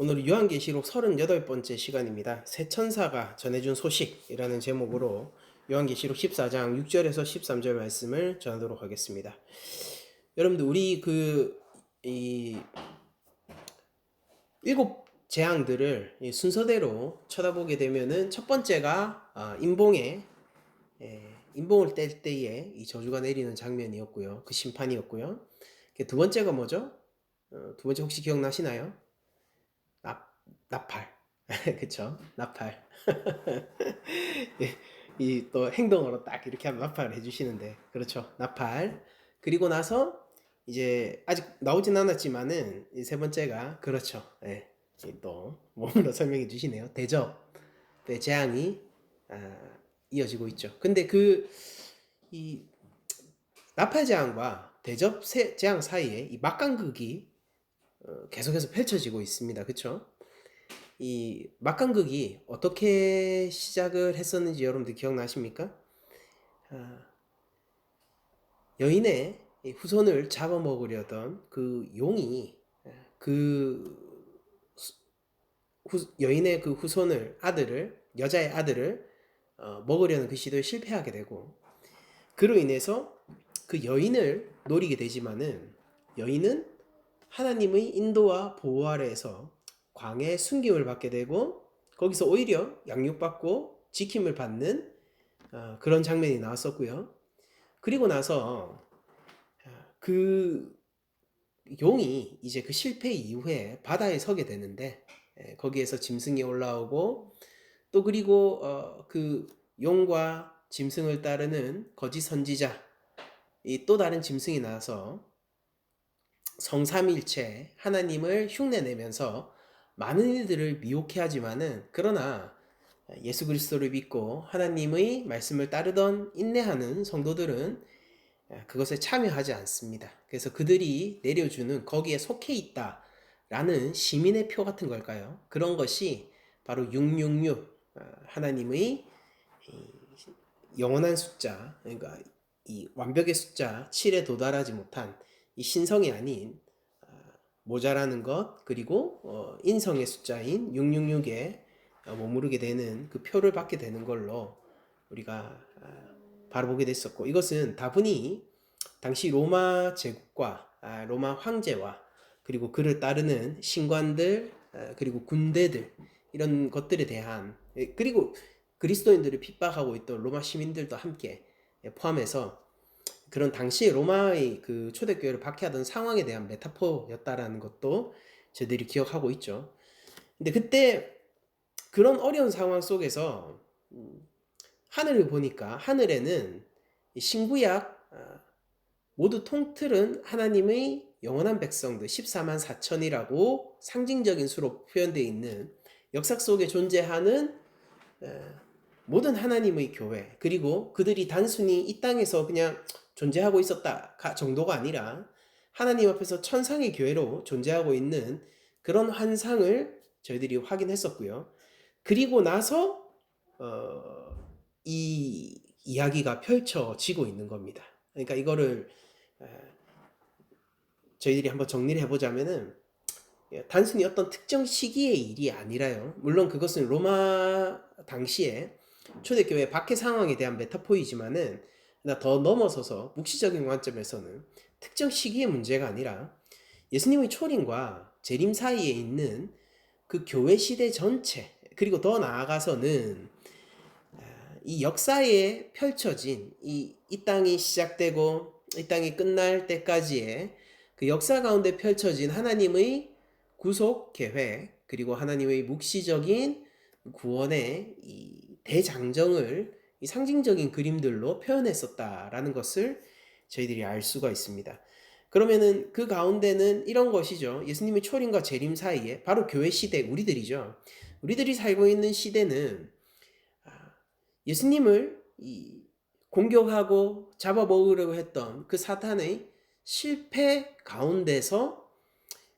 오늘 요한계시록 38번째 시간입니다. 새 천사가 전해준 소식이라는 제목으로 요한계시록 14장 6절에서 13절 말씀을 전하도록 하겠습니다. 여러분들 우리 이 일곱 재앙들을 순서대로 쳐다보게 되면은 첫 번째가 인봉을 뗄 때에 이 저주가 내리는 장면이었고요. 그 심판이었고요. 두 번째가 뭐죠? 두 번째 혹시 기억나시나요? 나팔. 그쵸? 나팔. 이 또 행동으로 딱 이렇게 하면 나팔을 해주시는데, 그렇죠? 나팔. 그리고 나서 이제 아직 나오진 않았지만은 이 세 번째가 그렇죠. 예. 또 몸으로 설명해 주시네요. 대접, 재앙이 이어지고 있죠. 근데 이 나팔 재앙과 대접 재앙 사이에 이 막간극이 계속해서 펼쳐지고 있습니다. 그렇죠? 이 막간극이 어떻게 시작을 했었는지 여러분들 기억나십니까? 여인의 후손을 잡아먹으려던 그 용이 여인의 그 여자의 아들을 먹으려는 그 시도에 실패하게 되고, 그로 인해서 그 여인을 노리게 되지만은 여인은 하나님의 인도와 보호 아래에서 광야에 숨김을 받게 되고, 거기서 오히려 양육받고 지킴을 받는 그런 장면이 나왔었고요. 그리고 나서 그 용이 이제 그 실패 이후에 바다에 서게 되는데, 거기에서 짐승이 올라오고, 또 그리고 그 용과 짐승을 따르는 거짓 선지자, 이 또 다른 짐승이 나와서 성삼일체 하나님을 흉내내면서 많은 이들을 미혹해 하지만은, 그러나 예수 그리스도를 믿고 하나님의 말씀을 따르던 인내하는 성도들은 그것에 참여하지 않습니다. 그래서 그들이 내려주는 거기에 속해 있다라는 시민의 표 같은 걸까요? 그런 것이 바로 666, 하나님의 영원한 숫자, 그러니까 이 완벽의 숫자 7에 도달하지 못한 이 신성이 아닌 모자라는 것, 그리고 인성의 숫자인 666에 머무르게 되는 그 표를 받게 되는 걸로 우리가 바라보게 됐었고, 이것은 다분히 당시 로마 제국과 로마 황제와 그리고 그를 따르는 신관들, 그리고 군대들, 이런 것들에 대한, 그리고 그리스도인들을 핍박하고 있던 로마 시민들도 함께 포함해서 그런 당시 로마의 그 초대교회를 박해하던 상황에 대한 메타포였다라는 것도 저희들이 기억하고 있죠. 근데 그때 그런 어려운 상황 속에서 하늘을 보니까 하늘에는 신구약 모두 통틀은 하나님의 영원한 백성들 14만 4천이라고 상징적인 수로 표현되어 있는 역사 속에 존재하는 모든 하나님의 교회, 그리고 그들이 단순히 이 땅에서 그냥 존재하고 있었다 정도가 아니라 하나님 앞에서 천상의 교회로 존재하고 있는 그런 환상을 저희들이 확인했었고요. 그리고 나서 이 이야기가 펼쳐지고 있는 겁니다. 그러니까 이거를 저희들이 한번 정리를 해보자면은, 단순히 어떤 특정 시기의 일이 아니라요. 물론 그것은 로마 당시에 초대교회 박해 상황에 대한 메타포이지만은, 더 넘어서서 묵시적인 관점에서는 특정 시기의 문제가 아니라 예수님의 초림과 재림 사이에 있는 그 교회 시대 전체, 그리고 더 나아가서는 이 역사에 펼쳐진 이 땅이 시작되고 이 땅이 끝날 때까지의 그 역사 가운데 펼쳐진 하나님의 구속 계획, 그리고 하나님의 묵시적인 구원의 이 대장정을 이 상징적인 그림들로 표현했었다라는 것을 저희들이 알 수가 있습니다. 그러면은 그 가운데는 이런 것이죠. 예수님의 초림과 재림 사이에 바로 교회 시대, 우리들이죠. 우리들이 살고 있는 시대는 예수님을 공격하고 잡아먹으려고 했던 그 사탄의 실패 가운데서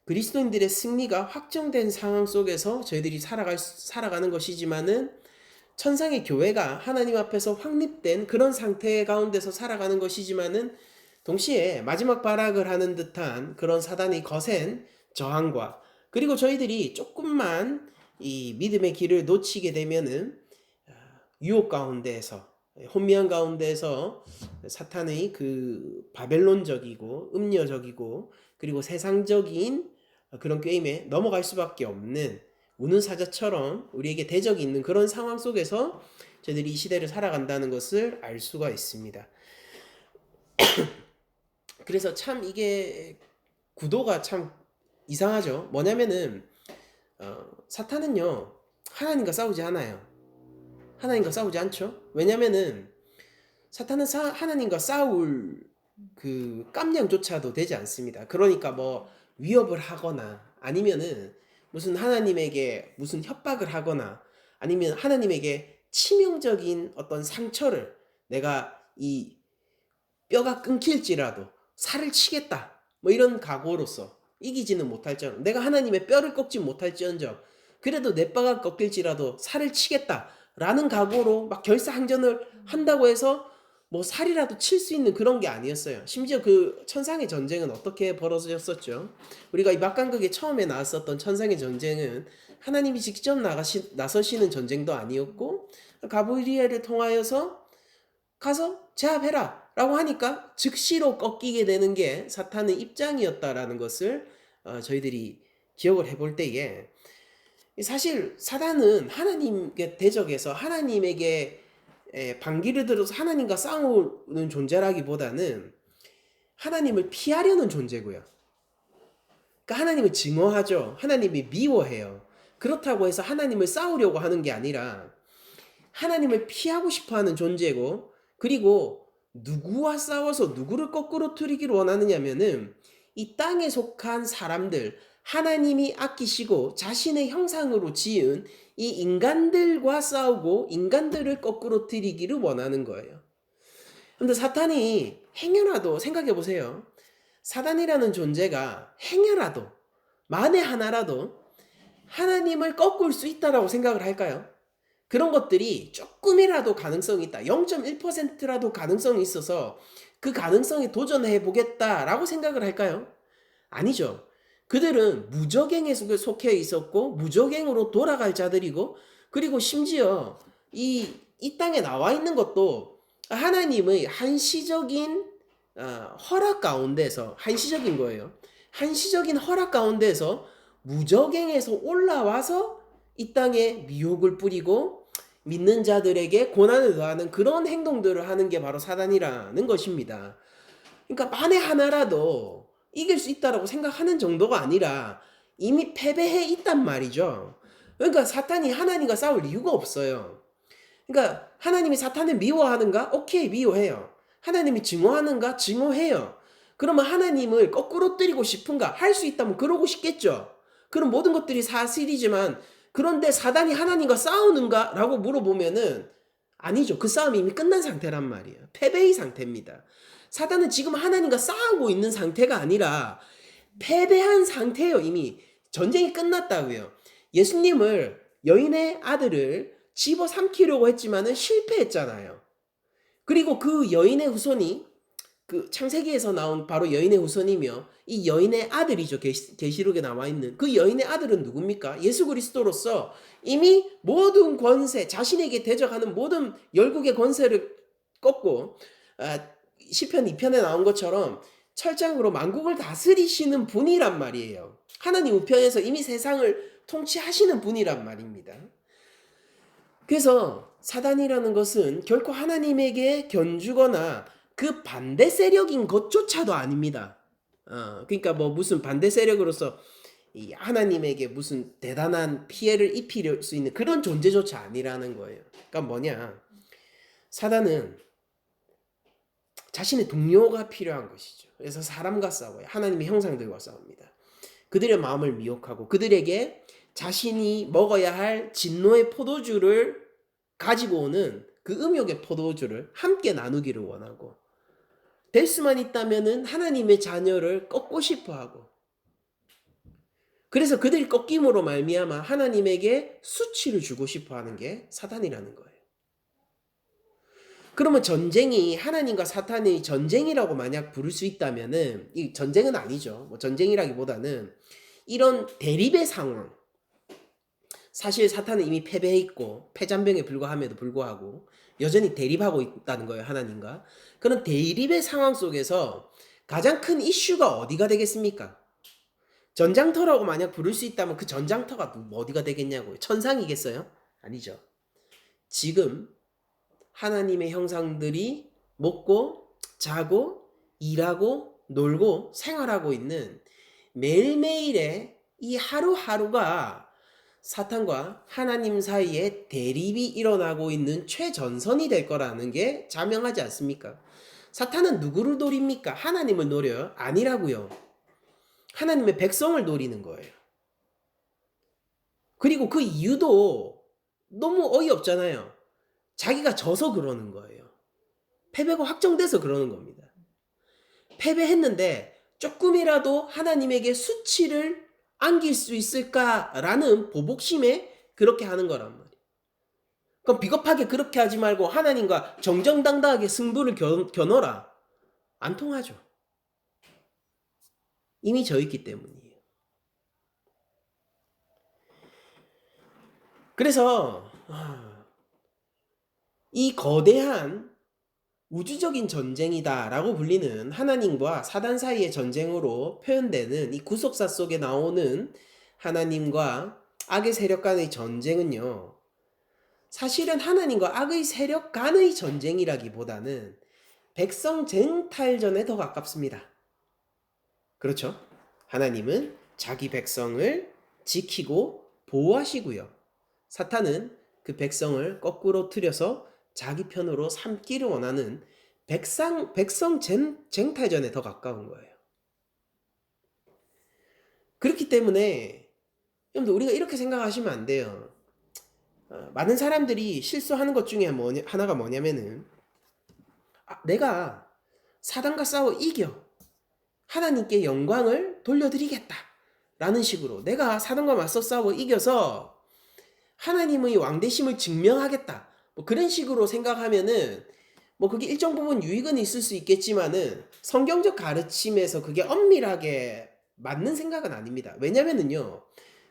그리스도인들의 승리가 확정된 상황 속에서 저희들이 살아가는 것이지만은, 천상의 교회가 하나님 앞에서 확립된 그런 상태 가운데서 살아가는 것이지만은, 동시에 마지막 발악을 하는 듯한 그런 사단의 거센 저항과 그리고 저희들이 조금만 이 믿음의 길을 놓치게 되면은 유혹 가운데에서, 혼미한 가운데에서 사탄의 그 바벨론적이고 음녀적이고 그리고 세상적인 그런 게임에 넘어갈 수밖에 없는 우는 사자처럼 우리에게 대적이 있는 그런 상황 속에서 저희들이 이 시대를 살아간다는 것을 알 수가 있습니다. 그래서 참 이게 구도가 참 이상하죠. 뭐냐면은 사탄은요 하나님과 싸우지 않아요. 하나님과 싸우지 않죠. 왜냐면은 사탄은 하나님과 싸울 그 깜냥조차도 되지 않습니다. 그러니까 뭐 위협을 하거나 아니면은 무슨 하나님에게 무슨 협박을 하거나 아니면 하나님에게 치명적인 어떤 상처를 내가 이 뼈가 끊길지라도 살을 치겠다 뭐 이런 각오로서 이기지는 못할지언정 내가 하나님의 뼈를 꺾지 못할지언정 그래도 내 뼈가 꺾일지라도 살을 치겠다라는 각오로 막 결사항전을 한다고 해서 뭐 살이라도 칠 수 있는 그런 게 아니었어요. 심지어 그 천상의 전쟁은 어떻게 벌어졌었죠? 우리가 이 막강극에 처음에 나왔었던 천상의 전쟁은 하나님이 직접 나서시는 전쟁도 아니었고 가브리엘을 통하여서 가서 제압해라 라고 하니까 즉시로 꺾이게 되는 게 사탄의 입장이었다라는 것을 저희들이 기억을 해볼 때에 사실 사단은 하나님께 대적해서 하나님에게 반기를 들어서 하나님과 싸우는 존재라기보다는 하나님을 피하려는 존재고요. 그러니까 하나님을 증오하죠. 하나님이 미워해요. 그렇다고 해서 하나님을 싸우려고 하는 게 아니라 하나님을 피하고 싶어하는 존재고 그리고 누구와 싸워서 누구를 거꾸로 트리기를 원하느냐면은 이 땅에 속한 사람들 하나님이 아끼시고 자신의 형상으로 지은 이 인간들과 싸우고 인간들을 거꾸로 트리기를 원하는 거예요. 근데 사탄이 행여라도 생각해 보세요. 사단이라는 존재가 행여라도 만에 하나라도 하나님을 꺾을 수 있다라고 생각을 할까요? 그런 것들이 조금이라도 가능성이 있다. 0.1%라도 가능성이 있어서 그 가능성에 도전해 보겠다라고 생각을 할까요? 아니죠. 그들은 무적행에 속해 있었고 무적행으로 돌아갈 자들이고 그리고 심지어 이 땅에 나와 있는 것도 하나님의 한시적인 허락 가운데서 한시적인 거예요. 한시적인 허락 가운데서 무적행에서 올라와서 이 땅에 미혹을 뿌리고 믿는 자들에게 고난을 더하는 그런 행동들을 하는 게 바로 사단이라는 것입니다. 그러니까 만에 하나라도 이길 수 있다라고 생각하는 정도가 아니라 이미 패배해 있단 말이죠. 그러니까 사탄이 하나님과 싸울 이유가 없어요. 그러니까 하나님이 사탄을 미워하는가? 오케이, 미워해요. 하나님이 증오하는가? 증오해요. 그러면 하나님을 거꾸로 때리고 싶은가? 할 수 있다면 그러고 싶겠죠. 그럼 모든 것들이 사실이지만 그런데 사단이 하나님과 싸우는가? 라고 물어보면은 아니죠. 그 싸움이 이미 끝난 상태란 말이에요. 패배의 상태입니다. 사단은 지금 하나님과 싸우고 있는 상태가 아니라 패배한 상태예요. 이미 전쟁이 끝났다고요. 예수님을 여인의 아들을 집어삼키려고 했지만은 실패했잖아요. 그리고 그 여인의 후손이 그 창세기에서 나온 바로 여인의 후손이며 이 여인의 아들이죠. 계시록에 나와 있는 그 여인의 아들은 누굽니까? 예수 그리스도로서 이미 모든 권세, 자신에게 대적하는 모든 열국의 권세를 꺾고 시편 2편에 나온 것처럼 철장으로 만국을 다스리시는 분이란 말이에요. 하나님 우편에서 이미 세상을 통치하시는 분이란 말입니다. 그래서 사단이라는 것은 결코 하나님에게 견주거나 그 반대 세력인 것조차도 아닙니다. 그러니까 뭐 무슨 반대 세력으로서 이 하나님에게 무슨 대단한 피해를 입힐 수 있는 그런 존재조차 아니라는 거예요. 그러니까 뭐냐? 사단은 자신의 동료가 필요한 것이죠. 그래서 사람과 싸워요. 하나님의 형상들과 싸웁니다. 그들의 마음을 미혹하고 그들에게 자신이 먹어야 할 진노의 포도주를 가지고 오는 그 음욕의 포도주를 함께 나누기를 원하고 될 수만 있다면은 하나님의 자녀를 꺾고 싶어하고 그래서 그들이 꺾임으로 말미암아 하나님에게 수치를 주고 싶어하는 게 사단이라는 거예요. 그러면 전쟁이 하나님과 사탄의 전쟁이라고 만약 부를 수 있다면은 이 전쟁은 아니죠. 뭐 전쟁이라기보다는 이런 대립의 상황, 사실 사탄은 이미 패배해 있고 패잔병에 불과함에도 불구하고 여전히 대립하고 있다는 거예요, 하나님과. 그런 대립의 상황 속에서 가장 큰 이슈가 어디가 되겠습니까? 전장터라고 만약 부를 수 있다면 그 전장터가 어디가 되겠냐고요? 천상이겠어요? 아니죠. 지금 하나님의 형상들이 먹고 자고 일하고 놀고 생활하고 있는 매일매일의 이 하루하루가 사탄과 하나님 사이에 대립이 일어나고 있는 최전선이 될 거라는 게 자명하지 않습니까? 사탄은 누구를 노립니까? 하나님을 노려요? 아니라고요. 하나님의 백성을 노리는 거예요. 그리고 그 이유도 너무 어이없잖아요. 자기가 져서 그러는 거예요. 패배가 확정돼서 그러는 겁니다. 패배했는데 조금이라도 하나님에게 수치를 안길 수 있을까라는 보복심에 그렇게 하는 거란 말이에요. 그럼 비겁하게 그렇게 하지 말고 하나님과 정정당당하게 승부를 겨눠라. 안 통하죠. 이미 져 있기 때문이에요. 그래서 이 거대한 우주적인 전쟁이다라고 불리는 하나님과 사단 사이의 전쟁으로 표현되는 이 구속사 속에 나오는 하나님과 악의 세력 간의 전쟁은요, 사실은 하나님과 악의 세력 간의 전쟁이라기보다는 백성 쟁탈전에 더 가깝습니다. 그렇죠? 하나님은 자기 백성을 지키고 보호하시고요. 사탄은 그 백성을 거꾸로 틀어서 자기 편으로 삼기를 원하는 백성 쟁탈전에 더 가까운 거예요. 그렇기 때문에 여러분들 우리가 이렇게 생각하시면 안 돼요. 많은 사람들이 실수하는 것 중에 하나가 뭐냐면은 내가 사단과 싸워 이겨 하나님께 영광을 돌려드리겠다 라는 식으로 내가 사단과 맞서 싸워 이겨서 하나님의 왕대심을 증명하겠다 뭐 그런 식으로 생각하면은 뭐 그게 일정 부분 유익은 있을 수 있겠지만은 성경적 가르침에서 그게 엄밀하게 맞는 생각은 아닙니다. 왜냐면은요,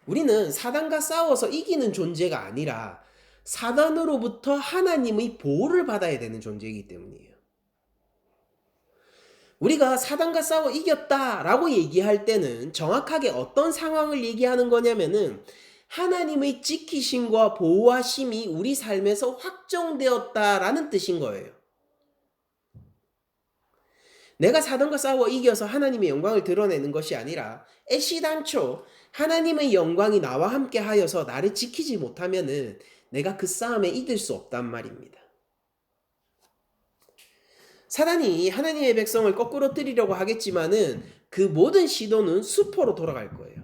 우리는 사단과 싸워서 이기는 존재가 아니라 사단으로부터 하나님의 보호를 받아야 되는 존재이기 때문이에요. 우리가 사단과 싸워 이겼다라고 얘기할 때는 정확하게 어떤 상황을 얘기하는 거냐면은 하나님의 지키심과 보호하심이 우리 삶에서 확정되었다라는 뜻인 거예요. 내가 사단과 싸워 이겨서 하나님의 영광을 드러내는 것이 아니라 애시당초 하나님의 영광이 나와 함께 하여서 나를 지키지 못하면은 내가 그 싸움에 이길 수 없단 말입니다. 사단이 하나님의 백성을 거꾸로 뜨리려고 하겠지만은 그 모든 시도는 수포로 돌아갈 거예요.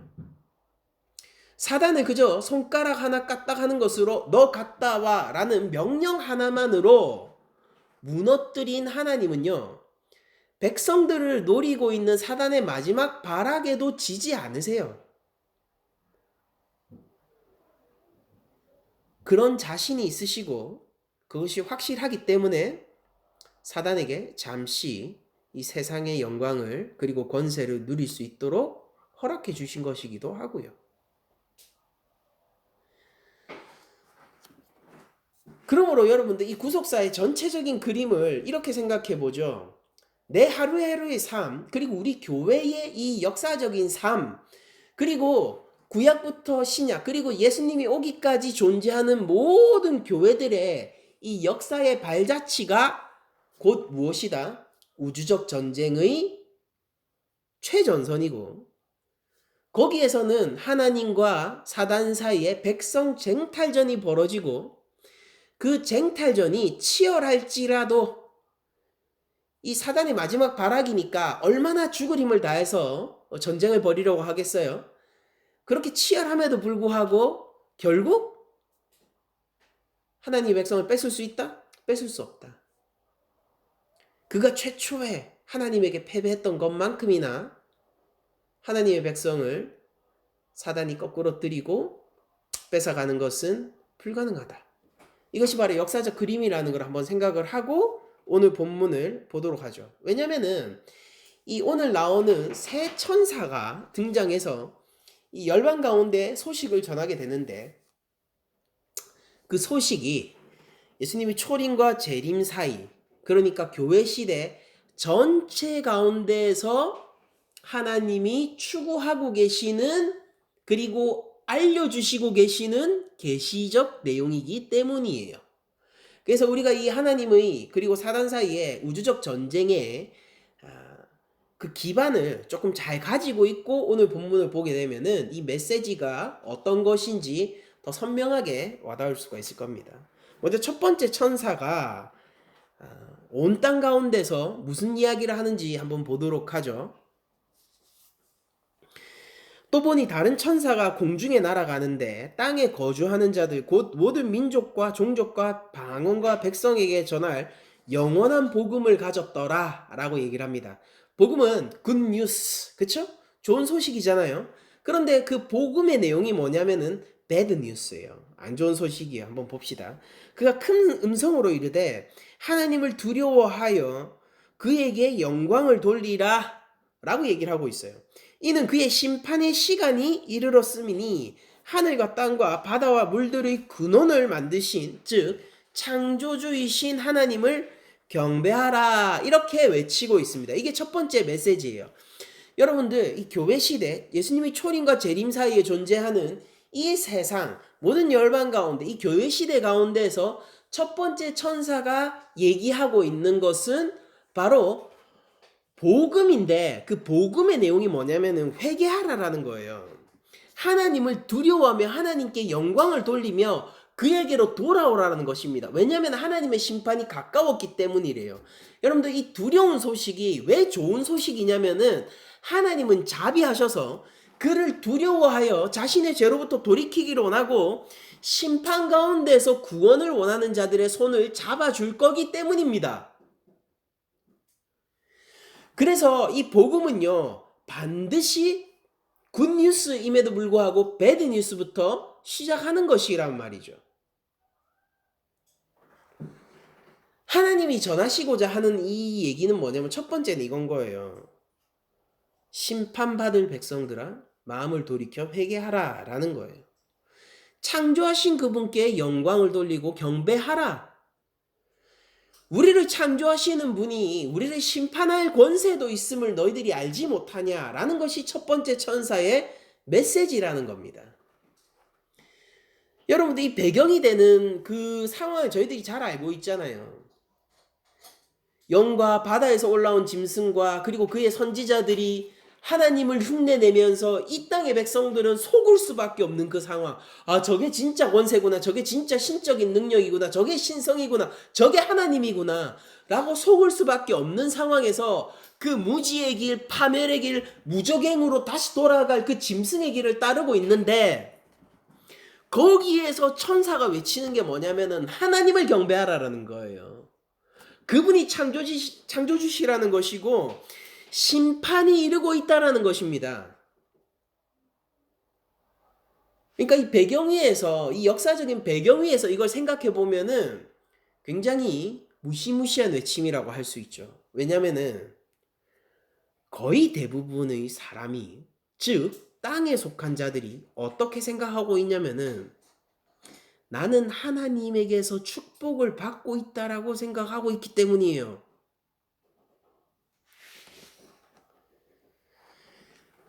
사단을 그저 손가락 하나 까딱하는 것으로 너 갔다 와 라는 명령 하나만으로 무너뜨린 하나님은요, 백성들을 노리고 있는 사단의 마지막 발악에도 지지 않으세요. 그런 자신이 있으시고 그것이 확실하기 때문에 사단에게 잠시 이 세상의 영광을 그리고 권세를 누릴 수 있도록 허락해 주신 것이기도 하고요. 그러므로 여러분들 이 구속사의 전체적인 그림을 이렇게 생각해 보죠. 내 하루하루의 삶, 그리고 우리 교회의 이 역사적인 삶, 그리고 구약부터 신약, 그리고 예수님이 오기까지 존재하는 모든 교회들의 이 역사의 발자취가 곧 무엇이다? 우주적 전쟁의 최전선이고, 거기에서는 하나님과 사단 사이에 백성 쟁탈전이 벌어지고, 그 쟁탈전이 치열할지라도 이 사단의 마지막 발악이니까 얼마나 죽을 힘을 다해서 전쟁을 벌이려고 하겠어요? 그렇게 치열함에도 불구하고 결국 하나님의 백성을 뺏을 수 있다? 뺏을 수 없다. 그가 최초에 하나님에게 패배했던 것만큼이나 하나님의 백성을 사단이 거꾸로 들이고 뺏어가는 것은 불가능하다. 이것이 바로 역사적 그림이라는 걸 한번 생각을 하고 오늘 본문을 보도록 하죠. 왜냐면은 이 오늘 나오는 새 천사가 등장해서 이 열방 가운데 소식을 전하게 되는데 그 소식이 예수님이 초림과 재림 사이, 그러니까 교회 시대 전체 가운데에서 하나님이 추구하고 계시는, 그리고 알려주시고 계시는 계시적 내용이기 때문이에요. 그래서 우리가 이 하나님의 그리고 사단 사이의 우주적 전쟁에 그 기반을 조금 잘 가지고 있고 오늘 본문을 보게 되면은 이 메시지가 어떤 것인지 더 선명하게 와닿을 수가 있을 겁니다. 먼저 첫 번째 천사가 온 땅 가운데서 무슨 이야기를 하는지 한번 보도록 하죠. 또 보니 다른 천사가 공중에 날아가는데 땅에 거주하는 자들 곧 모든 민족과 종족과 방언과 백성에게 전할 영원한 복음을 가졌더라 라고 얘기를 합니다. 복음은 굿뉴스, 그쵸? 좋은 소식이잖아요. 그런데 그 복음의 내용이 뭐냐면은 배드 뉴스예요. 안 좋은 소식이에요. 한번 봅시다. 그가 큰 음성으로 이르되 하나님을 두려워하여 그에게 영광을 돌리라 라고 얘기를 하고 있어요. 이는 그의 심판의 시간이 이르렀음이니 하늘과 땅과 바다와 물들의 근원을 만드신, 즉 창조주이신 하나님을 경배하라, 이렇게 외치고 있습니다. 이게 첫 번째 메시지예요. 여러분들, 이 교회 시대, 예수님이 초림과 재림 사이에 존재하는 이 세상 모든 열방 가운데, 이 교회 시대 가운데에서 첫 번째 천사가 얘기하고 있는 것은 바로 복음인데, 그 복음의 내용이 뭐냐면은 회개하라라는 거예요. 하나님을 두려워하며 하나님께 영광을 돌리며 그에게로 돌아오라는 것입니다. 왜냐하면 하나님의 심판이 가까웠기 때문이래요. 여러분들, 이 두려운 소식이 왜 좋은 소식이냐면은 하나님은 자비하셔서 그를 두려워하여 자신의 죄로부터 돌이키기를 원하고 심판 가운데서 구원을 원하는 자들의 손을 잡아줄 거기 때문입니다. 그래서 이 복음은요, 반드시 굿뉴스임에도 불구하고 배드뉴스부터 시작하는 것이란 말이죠. 하나님이 전하시고자 하는 이 얘기는 뭐냐면 첫 번째는 이건 거예요. 심판받을 백성들아 마음을 돌이켜 회개하라 라는 거예요. 창조하신 그분께 영광을 돌리고 경배하라. 우리를 창조하시는 분이 우리를 심판할 권세도 있음을 너희들이 알지 못하냐라는 것이 첫 번째 천사의 메시지라는 겁니다. 여러분들, 이 배경이 되는 그 상황을 저희들이 잘 알고 있잖아요. 영과 바다에서 올라온 짐승과 그리고 그의 선지자들이 하나님을 흉내내면서 이 땅의 백성들은 속을 수밖에 없는 그 상황. 아, 저게 진짜 권세구나. 저게 진짜 신적인 능력이구나. 저게 신성이구나. 저게 하나님이구나. 라고 속을 수밖에 없는 상황에서 그 무지의 길, 파멸의 길, 무적행으로 다시 돌아갈 그 짐승의 길을 따르고 있는데 거기에서 천사가 외치는 게 뭐냐면은 하나님을 경배하라라는 거예요. 그분이 창조주시라는 것이고 심판이 이르고 있다라는 것입니다. 그러니까 이 배경 위에서, 이 역사적인 배경 위에서 이걸 생각해 보면은 굉장히 무시무시한 외침이라고 할 수 있죠. 왜냐면은 거의 대부분의 사람이, 즉 땅에 속한 자들이 어떻게 생각하고 있냐면은 나는 하나님에게서 축복을 받고 있다라고 생각하고 있기 때문이에요.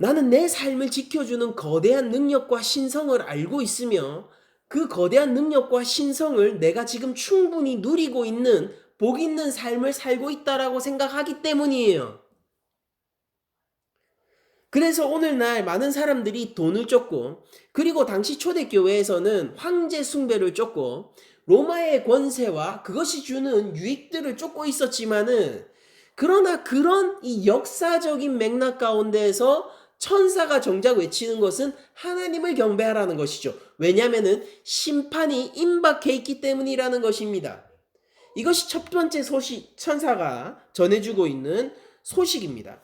나는 내 삶을 지켜주는 거대한 능력과 신성을 알고 있으며 그 거대한 능력과 신성을 내가 지금 충분히 누리고 있는 복 있는 삶을 살고 있다라고 생각하기 때문이에요. 그래서 오늘날 많은 사람들이 돈을 쫓고, 그리고 당시 초대교회에서는 황제 숭배를 쫓고 로마의 권세와 그것이 주는 유익들을 쫓고 있었지만은, 그러나 그런 이 역사적인 맥락 가운데에서 천사가 정작 외치는 것은 하나님을 경배하라는 것이죠. 왜냐하면은 심판이 임박해 있기 때문이라는 것입니다. 이것이 첫 번째 소식, 천사가 전해주고 있는 소식입니다.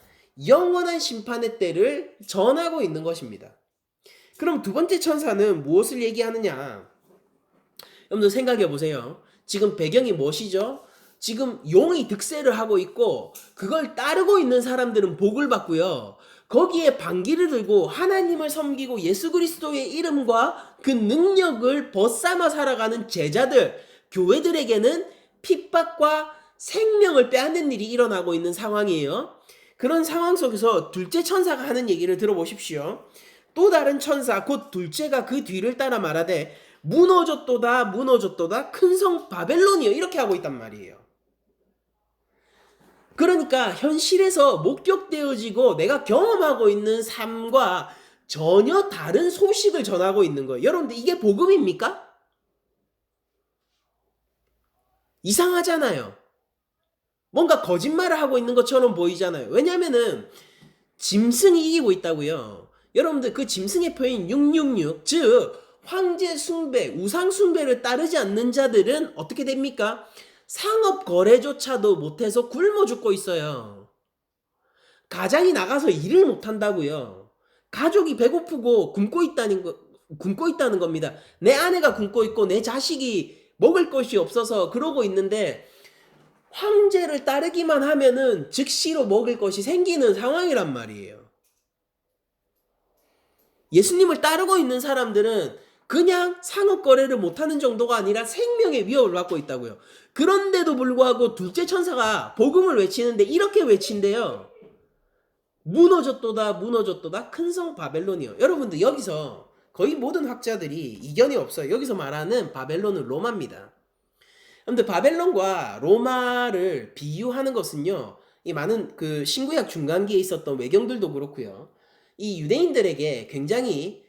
영원한 심판의 때를 전하고 있는 것입니다. 그럼 두 번째 천사는 무엇을 얘기하느냐? 여러분들 생각해 보세요. 지금 배경이 무엇이죠? 지금 용이 득세를 하고 있고 그걸 따르고 있는 사람들은 복을 받고요. 거기에 반기를 들고 하나님을 섬기고 예수 그리스도의 이름과 그 능력을 벗삼아 살아가는 제자들, 교회들에게는 핍박과 생명을 빼앗는 일이 일어나고 있는 상황이에요. 그런 상황 속에서 둘째 천사가 하는 얘기를 들어보십시오. 또 다른 천사 곧 둘째가 그 뒤를 따라 말하되 무너졌도다 무너졌도다 큰 성 바벨론이여, 이렇게 하고 있단 말이에요. 그러니까 현실에서 목격되어지고 내가 경험하고 있는 삶과 전혀 다른 소식을 전하고 있는 거예요. 여러분들, 이게 복음입니까? 이상하잖아요. 뭔가 거짓말을 하고 있는 것처럼 보이잖아요. 왜냐면은 짐승이 이기고 있다고요. 여러분들, 그 짐승의 표현 666, 즉 황제 숭배, 우상 숭배를 따르지 않는 자들은 어떻게 됩니까? 상업 거래조차도 못해서 굶어 죽고 있어요. 가장이 나가서 일을 못 한다고요. 가족이 배고프고 굶고 있다는 겁니다. 내 아내가 굶고 있고 내 자식이 먹을 것이 없어서 그러고 있는데, 황제를 따르기만 하면은 즉시로 먹을 것이 생기는 상황이란 말이에요. 예수님을 따르고 있는 사람들은 그냥 상업 거래를 못하는 정도가 아니라 생명의 위협을 받고 있다고요. 그런데도 불구하고 둘째 천사가 복음을 외치는데 이렇게 외친대요. 무너졌도다 무너졌도다 큰 성 바벨론이요. 여러분들, 여기서 거의 모든 학자들이 이견이 없어요. 여기서 말하는 바벨론은 로마입니다. 그런데 바벨론과 로마를 비유하는 것은요, 이 많은 그 신구약 중간기에 있었던 외경들도 그렇고요, 이 유대인들에게 굉장히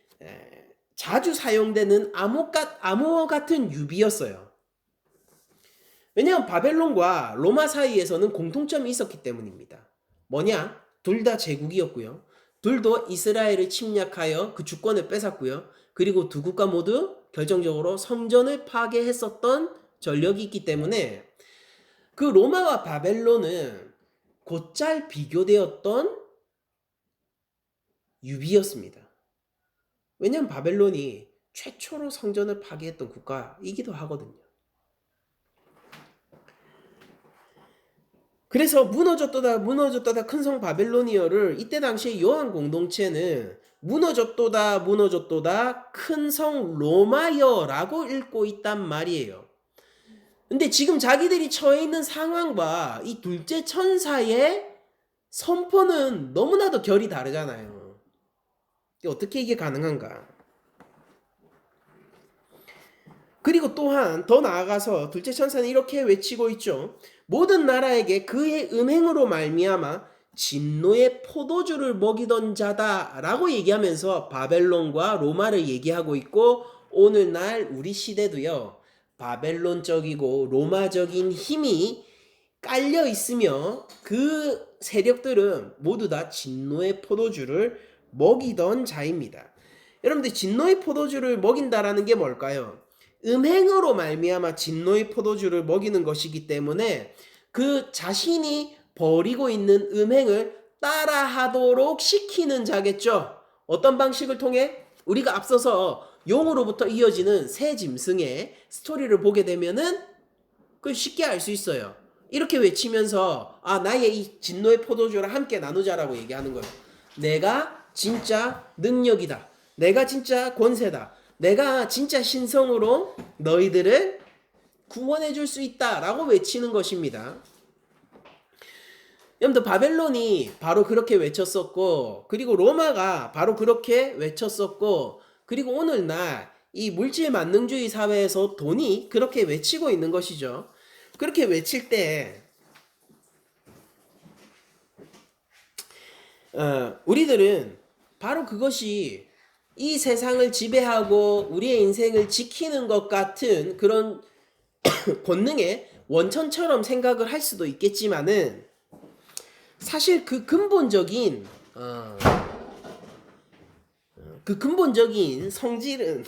자주 사용되는 암호 같은 유비였어요. 왜냐하면 바벨론과 로마 사이에서는 공통점이 있었기 때문입니다. 뭐냐? 둘 다 제국이었고요. 둘도 이스라엘을 침략하여 그 주권을 뺏었고요. 그리고 두 국가 모두 결정적으로 성전을 파괴했었던 전력이 있기 때문에 그 로마와 바벨론은 곧잘 비교되었던 유비였습니다. 왜냐하면 바벨론이 최초로 성전을 파괴했던 국가이기도 하거든요. 그래서 무너졌도다 무너졌도다 큰 성 바벨로니어를 이때 당시에 요한 공동체는 무너졌도다 무너졌도다 큰 성 로마여라고 읽고 있단 말이에요. 근데 지금 자기들이 처해 있는 상황과 이 둘째 천사의 선포는 너무나도 결이 다르잖아요. 어떻게 이게 가능한가? 그리고 또한 더 나아가서 둘째 천사는 이렇게 외치고 있죠. 모든 나라에게 그의 음행으로 말미암아 진노의 포도주를 먹이던 자다라고 얘기하면서 바벨론과 로마를 얘기하고 있고, 오늘날 우리 시대도요, 바벨론적이고 로마적인 힘이 깔려 있으며 그 세력들은 모두 다 진노의 포도주를 먹이던 자입니다. 여러분들, 진노의 포도주를 먹인다라는 게 뭘까요? 음행으로 말미암아 진노의 포도주를 먹이는 것이기 때문에 그 자신이 벌이고 있는 음행을 따라하도록 시키는 자겠죠. 어떤 방식을 통해? 우리가 앞서서 용으로부터 이어지는 새 짐승의 스토리를 보게 되면은 그걸 쉽게 알 수 있어요. 이렇게 외치면서 나의 이 진노의 포도주를 함께 나누자라고 얘기하는 거예요. 내가 진짜 능력이다. 내가 진짜 권세다. 내가 진짜 신성으로 너희들을 구원해 줄 수 있다라고 외치는 것입니다. 여러분들, 바벨론이 바로 그렇게 외쳤었고, 그리고 로마가 바로 그렇게 외쳤었고, 그리고 오늘날 이 물질 만능주의 사회에서 돈이 그렇게 외치고 있는 것이죠. 그렇게 외칠 때 우리들은 바로 그것이 이 세상을 지배하고 우리의 인생을 지키는 것 같은 그런 권능의 원천처럼 생각을 할 수도 있겠지만은, 사실 그 근본적인 성질은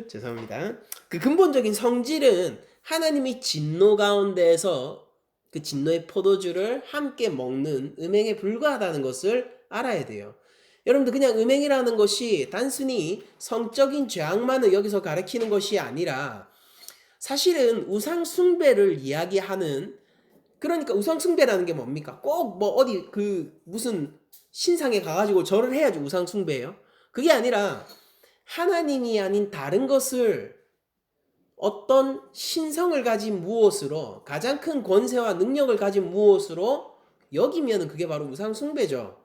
죄송합니다. 그 근본적인 성질은 하나님이 진노 가운데에서 그 진노의 포도주를 함께 먹는 음행에 불과하다는 것을 알아야 돼요. 여러분들, 그냥 음행이라는 것이 단순히 성적인 죄악만을 여기서 가리키는 것이 아니라 사실은 우상 숭배를 이야기하는 그러니까 우상숭배라는 게 뭡니까? 꼭 뭐 어디 그 무슨 신상에 가가지고 절을 해야지 우상숭배예요? 그게 아니라 하나님이 아닌 다른 것을 어떤 신성을 가진 무엇으로 가장 큰 권세와 능력을 가진 무엇으로 여기면 그게 바로 우상숭배죠.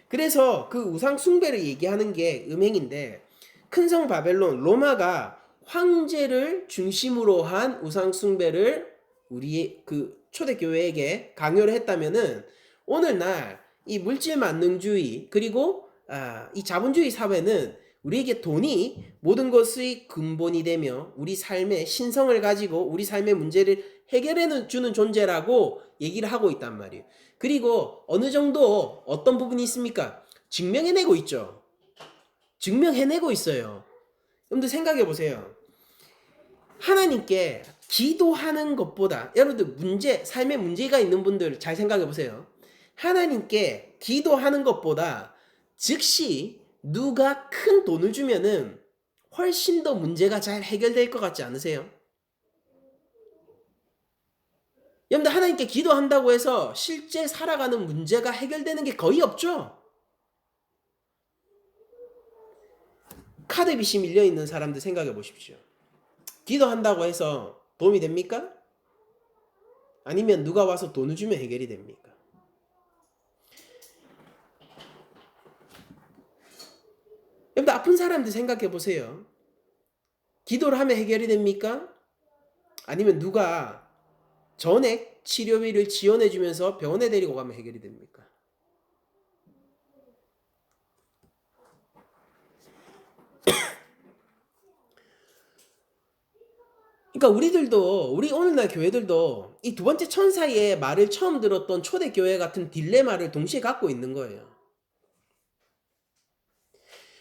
그래서 그 우상숭배를 얘기하는 게 음행인데 큰 성 바벨론 로마가 황제를 중심으로 한 우상숭배를 우리 그 초대교회에게 강요를 했다면은 오늘날 이 물질 만능주의 그리고 이 자본주의 사회는 우리에게 돈이 모든 것의 근본이 되며 우리 삶의 신성을 가지고 우리 삶의 문제를 해결해 주는 존재라고 얘기를 하고 있단 말이에요. 그리고 어느 정도 어떤 부분이 있습니까? 증명해내고 있죠. 증명해내고 있어요. 여러분들 생각해 보세요. 하나님께 기도하는 것보다 여러분들 삶에 문제가 있는 분들 잘 생각해 보세요. 하나님께 기도하는 것보다 즉시 누가 큰 돈을 주면은 훨씬 더 문제가 잘 해결될 것 같지 않으세요? 여러분들 하나님께 기도한다고 해서 실제 살아가는 문제가 해결되는 게 거의 없죠? 카드 빚이 밀려 있는 사람들 생각해 보십시오. 기도한다고 해서 도움이 됩니까? 아니면 누가 와서 돈을 주면 해결이 됩니까? 여러분들 아픈 사람들 생각해 보세요. 기도를 하면 해결이 됩니까? 아니면 누가 전액 치료비를 지원해 주면서 병원에 데리고 가면 해결이 됩니까? 그러니까 우리 오늘날 교회들도 이 두 번째 천사의 말을 처음 들었던 초대교회 같은 딜레마를 동시에 갖고 있는 거예요.